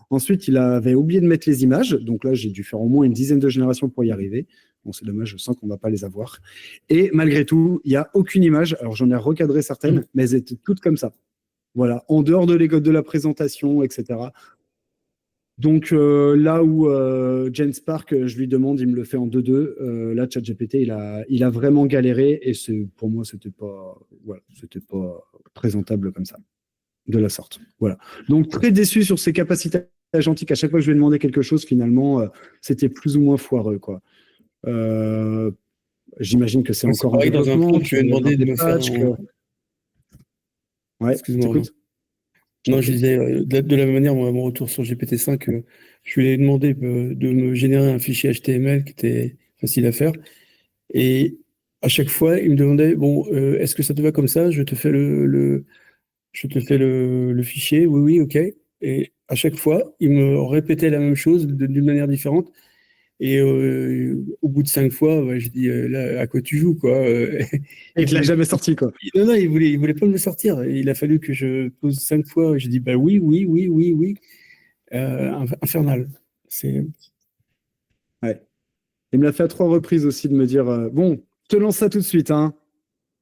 Ensuite, il avait oublié de mettre les images. Donc là, j'ai dû faire au moins une dizaine de générations pour y arriver. Bon, c'est dommage, je sens qu'on ne va pas les avoir. Et malgré tout, il n'y a aucune image. Alors, j'en ai recadré certaines, mais elles étaient toutes comme ça. Voilà, en dehors de la présentation, etc. Donc là où Jane Spark, je lui demande, il me le fait en 2-2. Là, ChatGPT, il a vraiment galéré et pour moi, c'était pas présentable comme ça, de la sorte. Voilà. Donc très déçu sur ses capacités agentiques. À chaque fois que je lui ai demandé quelque chose, finalement, c'était plus ou moins foireux, quoi. J'imagine que c'est Ouais, encore pareil, dans un prompt, tu lui as demandé de me faire Ouais, excuse-moi. t'écoutes. Non, je disais, de la même manière, moi, à mon retour sur GPT-5, je lui ai demandé de me générer un fichier HTML qui était facile à faire. Et à chaque fois, il me demandait, bon, est-ce que ça te va comme ça? Je te fais le fichier. Oui, oui, OK. Et à chaque fois, il me répétait la même chose d'une manière différente. Et au bout de 5 fois, je dis, là, à quoi tu joues, quoi? Et il ne l'a jamais sorti, quoi. Non, il voulait pas me le sortir. Il a fallu que je pose 5 fois. J'ai dit, bah oui, oui, oui, oui, oui. Infernal. Ouais. Il me l'a fait à 3 reprises aussi de me dire bon, je te lance ça tout de suite, hein.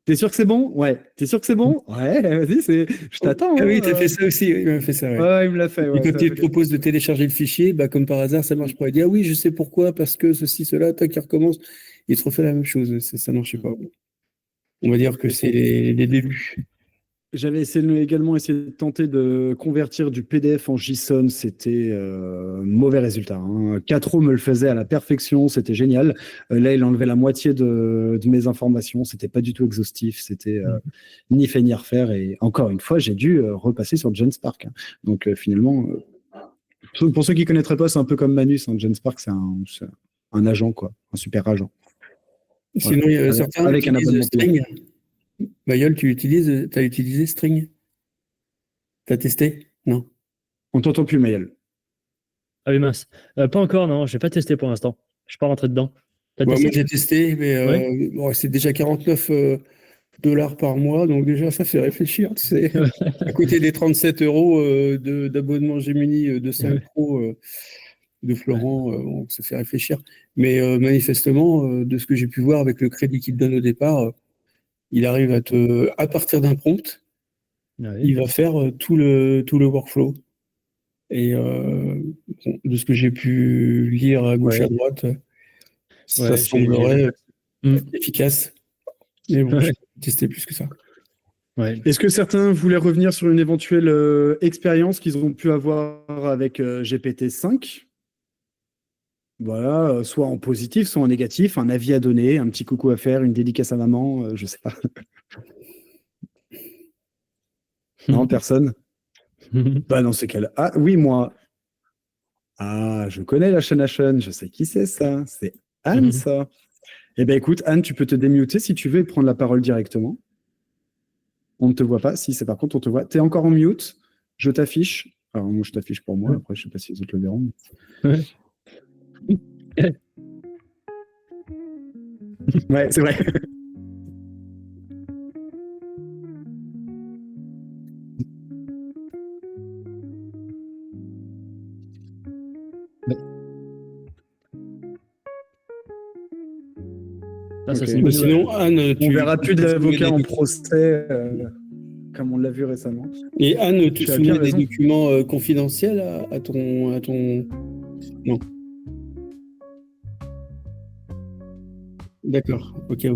T'es sûr que c'est bon? Ouais. T'es sûr que c'est bon? Ouais, vas-y, je t'attends. Ah oui, hein. t'as fait ça aussi. Il m'a fait ça, ouais. Ouais, il me l'a fait. Et Ouais, quand ça il fait- te propose de télécharger le fichier, bah, comme par hasard, ça marche pas. Il dit, ah oui, je sais pourquoi, parce que ceci, cela, tac, il recommence. Il te refait la même chose. Ça marchait pas. On va dire que c'est les débuts. J'avais également essayé de tenter de convertir du PDF en JSON. C'était mauvais résultat. Hein. 4O me le faisait à la perfection. C'était génial. Là, il enlevait la moitié de mes informations. C'était pas du tout exhaustif. C'était ni fait ni refaire. Et encore une fois, j'ai dû repasser sur GenSpark. Hein. Donc finalement, pour ceux qui connaîtraient pas, c'est un peu comme Manus. Hein. GenSpark, c'est un agent, quoi, un super agent. Sinon, il y a certains avec qui un utilisent abonnement String. Mayol, t'as utilisé String? T'as testé? Non. On t'entend plus, Maël. Ah oui, mince. Pas encore, non. Je n'ai pas testé pour l'instant. Je ne suis pas rentré dedans. T'as Moi, testé? j'ai testé, mais bon, c'est déjà 49 $ par mois, donc déjà, ça fait réfléchir. Tu sais. À côté des 37 € d'abonnement Gemini de 5 Pro de Florent, bon, ça fait réfléchir. Mais manifestement, de ce que j'ai pu voir avec le crédit qu'il te donne au départ, il arrive à partir d'un prompt, il va faire tout le workflow. Et bon, de ce que j'ai pu lire à gauche à droite, ça semblerait efficace. Mais bon, je vais tester plus que ça. Ouais. Est-ce que certains voulaient revenir sur une éventuelle expérience qu'ils ont pu avoir avec GPT-5? Voilà, soit en positif, soit en négatif, un avis à donner, un petit coucou à faire, une dédicace à maman, je sais pas. Non, personne? Bah dans ces cas-là. Ah oui, moi. Ah, je connais la chaîne je sais qui c'est ça. C'est Anne, ça. Eh bien écoute, Anne, tu peux te démuter si tu veux et prendre la parole directement. On ne te voit pas. Si, c'est par contre, on te voit. Tu es encore en mute. Je t'affiche. Alors, moi, je t'affiche pour moi. Après, je ne sais pas si les autres le verront. Ouais. Ouais, c'est vrai. Ah, ça, Ok. c'est une Mais bonne nouvelle. sinon, Anne, On verra plus d'avocats en procès, comme on l'a vu récemment. Et Anne, tu Tu te as souviens bien des raison. documents confidentiels à ton... Non. D'accord, ok.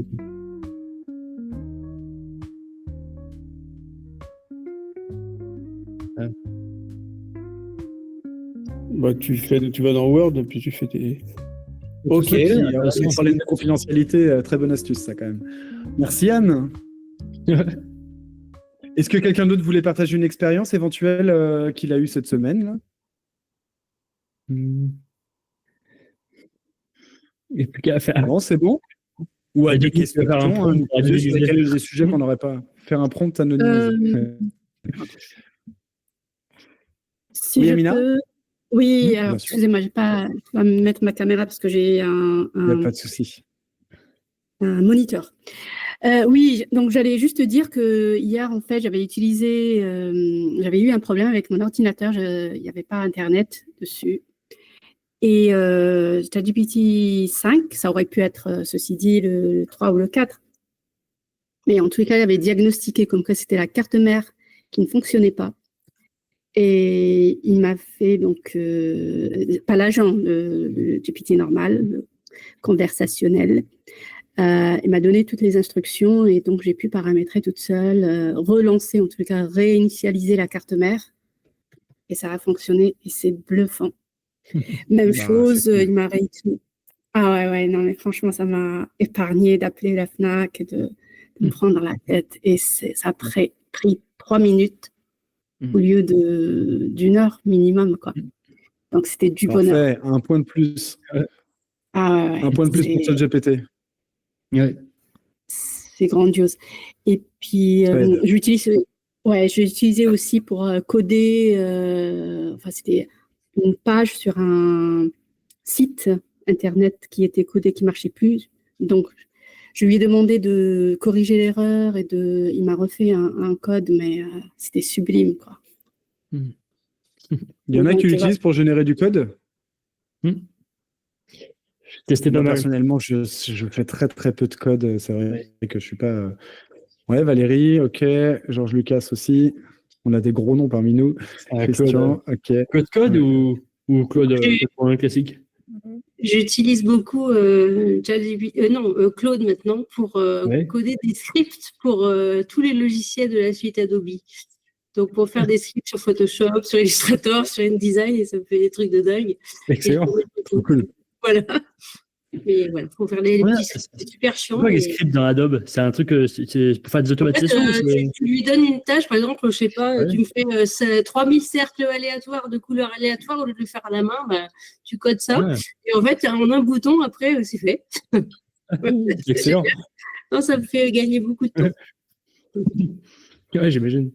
Bah, tu vas dans Word, puis tu fais tes... Ok. Puis, intéressant. on parlait de confidentialité, très bonne astuce, ça, quand même. Merci, Anne. Est-ce que quelqu'un d'autre voulait partager une expérience éventuelle qu'il a eue cette semaine là? Il n'y a plus qu'à faire. Non, c'est bon. Ou à Bah, des du coup, tu questions, vas faire un prompt nous pour poser sur anonymiser. lesquels des sujets qu'on n'aurait pas. Faire un prompt anonymisé. Si Oui, je Amina. peux. Oui, Bien alors, sûr. excusez-moi, je vais me mettre ma caméra parce que j'ai Il n'y a pas de souci. un moniteur. Oui, donc j'allais juste dire que hier, en fait, j'avais eu un problème avec mon ordinateur. Il n'y avait pas Internet dessus. Et ChatGPT 5, ça aurait pu être, ceci dit, le 3 ou le 4. Mais en tous les cas, il avait diagnostiqué comme quoi c'était la carte mère qui ne fonctionnait pas. Et il m'a fait donc, pas l'agent, le GPT normal, le conversationnel. Il m'a donné toutes les instructions et donc j'ai pu paramétrer toute seule, relancer, en tout cas réinitialiser la carte mère. Et ça a fonctionné et c'est bluffant. Même chose, c'est cool. il m'a réutilisé. Ah ouais, non, mais franchement, ça m'a épargné d'appeler la FNAC et de me prendre dans la tête. Et ça a pris 3 minutes au lieu d'une heure minimum, quoi. Donc, c'était du bonheur. Parfait. Un point de plus. Ah ouais, Un point de plus pour ChatGPT. Ouais. c'est grandiose. Et puis, Ça aide. j'ai utilisé aussi pour coder, enfin, c'était une page sur un site internet qui était codé, qui marchait plus. Donc, je lui ai demandé de corriger l'erreur et il m'a refait un code, mais c'était sublime, quoi. Il y en a Donc, qui l'utilisent pour générer du code. Testé pas Moi, mal. personnellement, je fais très très peu de code. C'est vrai que je suis pas. Ouais, Valérie, ok. Georges Lucas aussi. On a des gros noms parmi nous. Christian, ok. Claude Code ou Claude classique? J'utilise beaucoup Claude maintenant pour coder des scripts pour tous les logiciels de la suite Adobe. Donc pour faire des scripts sur Photoshop, sur Illustrator, sur InDesign, et ça me fait des trucs de dingue. Excellent. Cool. Voilà. Mais voilà, pour faire les petits scripts, c'est super chiant. Pourquoi les scripts dans Adobe? C'est un truc, c'est pour faire des automatisations? En fait, tu lui donnes une tâche, par exemple, je sais pas, tu me fais 3000 cercles aléatoires de couleurs aléatoires, au lieu de le faire à la main, bah, tu codes ça. Ouais. Et en fait, en un bouton, après, c'est fait. Excellent. Non, ça me fait gagner beaucoup de temps. Ouais, j'imagine.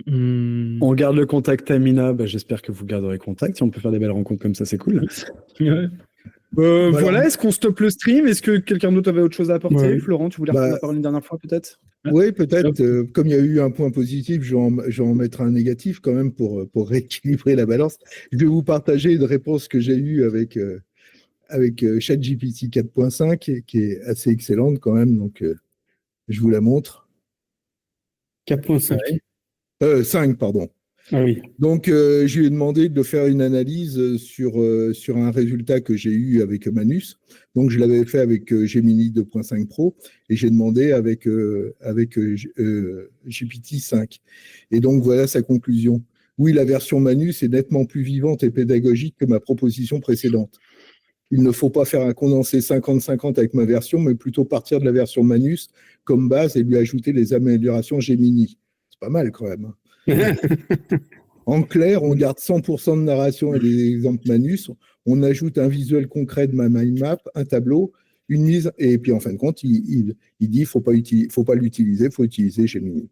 On garde le contact, Amina. Bah, j'espère que vous garderez contact. Si on peut faire des belles rencontres comme ça, c'est cool. Voilà, est-ce qu'on stoppe le stream? Est-ce que quelqu'un d'autre avait autre chose à apporter? Florent, tu voulais reprendre la parole une dernière fois, peut-être? Oui, peut-être. Comme il y a eu un point positif, je vais en mettre un négatif quand même pour rééquilibrer la balance. Je vais vous partager une réponse que j'ai eue avec ChatGPT 4.5 qui est assez excellente quand même. Donc, je vous la montre. 4.5. 5, pardon. Ah oui. Donc, je lui ai demandé de faire une analyse sur un résultat que j'ai eu avec Manus. Donc, je l'avais fait avec Gemini 2.5 Pro et j'ai demandé avec GPT-5. Et donc, voilà sa conclusion. Oui, la version Manus est nettement plus vivante et pédagogique que ma proposition précédente. Il ne faut pas faire un condensé 50-50 avec ma version, mais plutôt partir de la version Manus comme base et lui ajouter les améliorations Gemini. C'est pas mal quand même. En clair, on garde 100% de narration et des exemples Manus, on ajoute un visuel concret de ma mind map, un tableau, une mise, et puis en fin de compte, il dit faut pas l'utiliser, faut utiliser Gemini.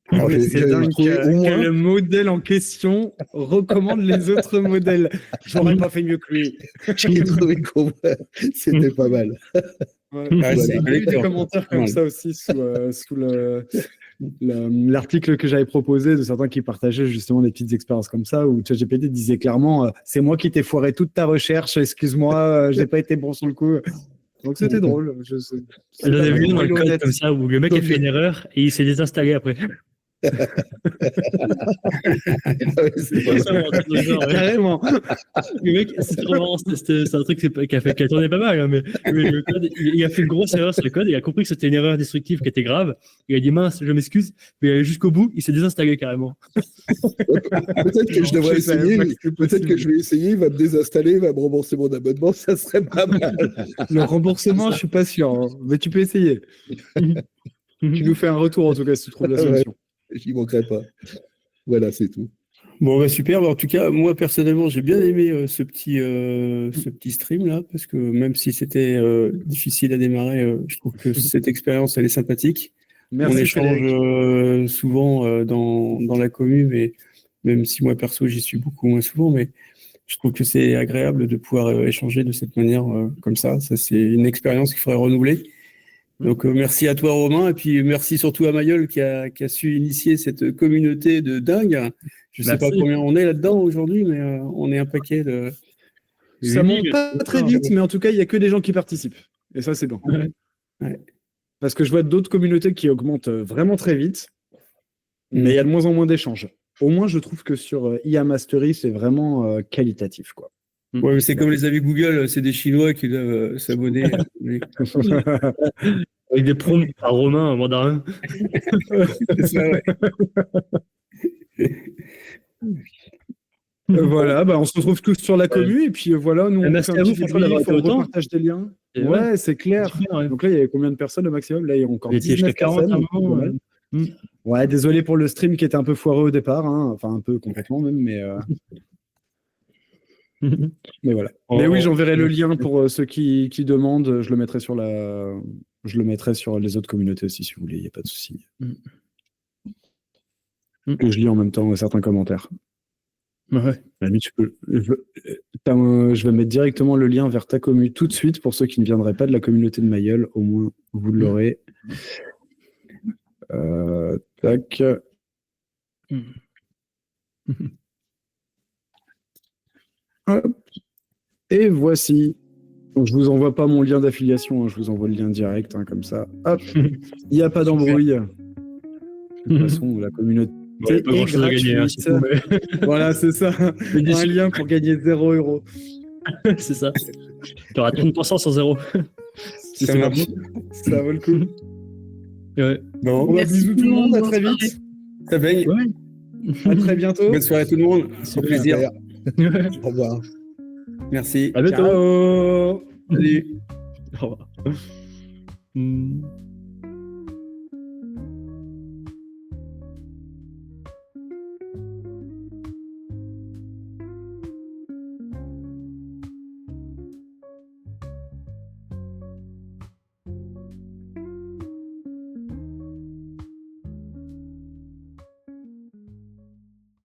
Alors, Mais c'est dingue trouvé au que moins- le modèle en question recommande les autres modèles. J'aurais pas fait mieux que lui. J'ai trouvé qu'au moins, c'était pas mal. Ouais. Ah, c'est Il y a eu des collector. commentaires comme Mal. ça aussi sous l'article que j'avais proposé de certains qui partageaient justement des petites expériences comme ça où ChatGPT disait clairement c'est moi qui t'ai foiré toute ta recherche, excuse-moi, j'ai pas été bon sur le coup. Donc c'était drôle. J'en ai vu dans le code honnête. comme ça où le mec a fait une erreur et il s'est désinstallé après. Ouais, c'est pas mal. Carrément. Le mec, c'est trop marrant, c'est un truc qui a tourné pas mal, hein, mais le code, il a fait une grosse erreur sur le code, il a compris que c'était une erreur destructive qui était grave, il a dit mince, je m'excuse, mais il est allé jusqu'au bout, il s'est désinstallé carrément. Peut-être que je devrais essayer, peut-être que je vais essayer, il va me désinstaller, il va me rembourser mon abonnement, ça serait pas mal. Le remboursement, je suis pas sûr, hein, mais tu peux essayer. Tu nous fais un retour en tout cas si tu trouves la solution. J'y manquerai pas. Voilà, c'est tout. Bon, bah, super. Bah, en tout cas, moi, personnellement, j'ai bien aimé ce petit stream là, parce que même si c'était difficile à démarrer, je trouve que cette expérience, elle est sympathique. Merci On échange Frédéric. souvent dans la commune, mais même si moi, perso, j'y suis beaucoup moins souvent, mais je trouve que c'est agréable de pouvoir échanger de cette manière comme ça. Ça, c'est une expérience qu'il faudrait renouveler. Donc, merci à toi, Romain, et puis merci surtout à Mayol qui a su initier cette communauté de dingue. Je sais pas combien on est là-dedans aujourd'hui, mais on est un paquet de... Ça monte pas très vite, mais en tout cas, il y a que des gens qui participent. Et ça, c'est bon. Ouais. Parce que je vois d'autres communautés qui augmentent vraiment très vite, mais il y a de moins en moins d'échanges. Au moins, je trouve que sur IA Mastery, c'est vraiment qualitatif, quoi. Ouais, mais c'est comme les avis Google, c'est des Chinois qui doivent s'abonner. Avec des prompts par Romain, un mandarin. C'est ça, ouais. Voilà, bah, on se retrouve tous sur la commu, et puis voilà, nous, on Merci fait à un vous, petit franchement, d'avoir débrief, été on autant. repartage des liens. Et Ouais, c'est clair. super, ouais. Donc là, il y avait combien de personnes au maximum? Là, il y a encore Il était 19 jusqu'à 40 personnes. avant, donc, ouais. Ouais, désolé pour le stream qui était un peu foireux au départ, hein. Enfin un peu complètement même, mais voilà. Mais oui, j'enverrai le lien pour ceux qui demandent. Je le mettrai sur les autres communautés aussi si vous voulez. Il n'y a pas de souci. Que je lis en même temps certains commentaires. Ouais. À la limite, je vais mettre directement le lien vers ta commu tout de suite pour ceux qui ne viendraient pas de la communauté de Mayol. Au moins, vous l'aurez. Tac. Hop. Et voici. Donc, je vous envoie pas mon lien d'affiliation, hein, je vous envoie le lien direct, hein, comme ça. Hop. Il n'y a pas d'embrouille. De toute façon, la communauté Ouais, pas est grand-chose à gagner, hein, gratuite. c'est tout, mais- Voilà, c'est ça. Un lien pour gagner 0 €. C'est ça. Tu auras 30% sur 0. Si Ça c'est marche. ça vaut le coup. Ouais. Bon, Bon, bah, bisous tout le monde, à très vite. ça baigne. À très bientôt. Bonne soirée à tout le monde. Au plaisir. Au revoir. Merci. À bientôt. Ciao. Salut. Au revoir.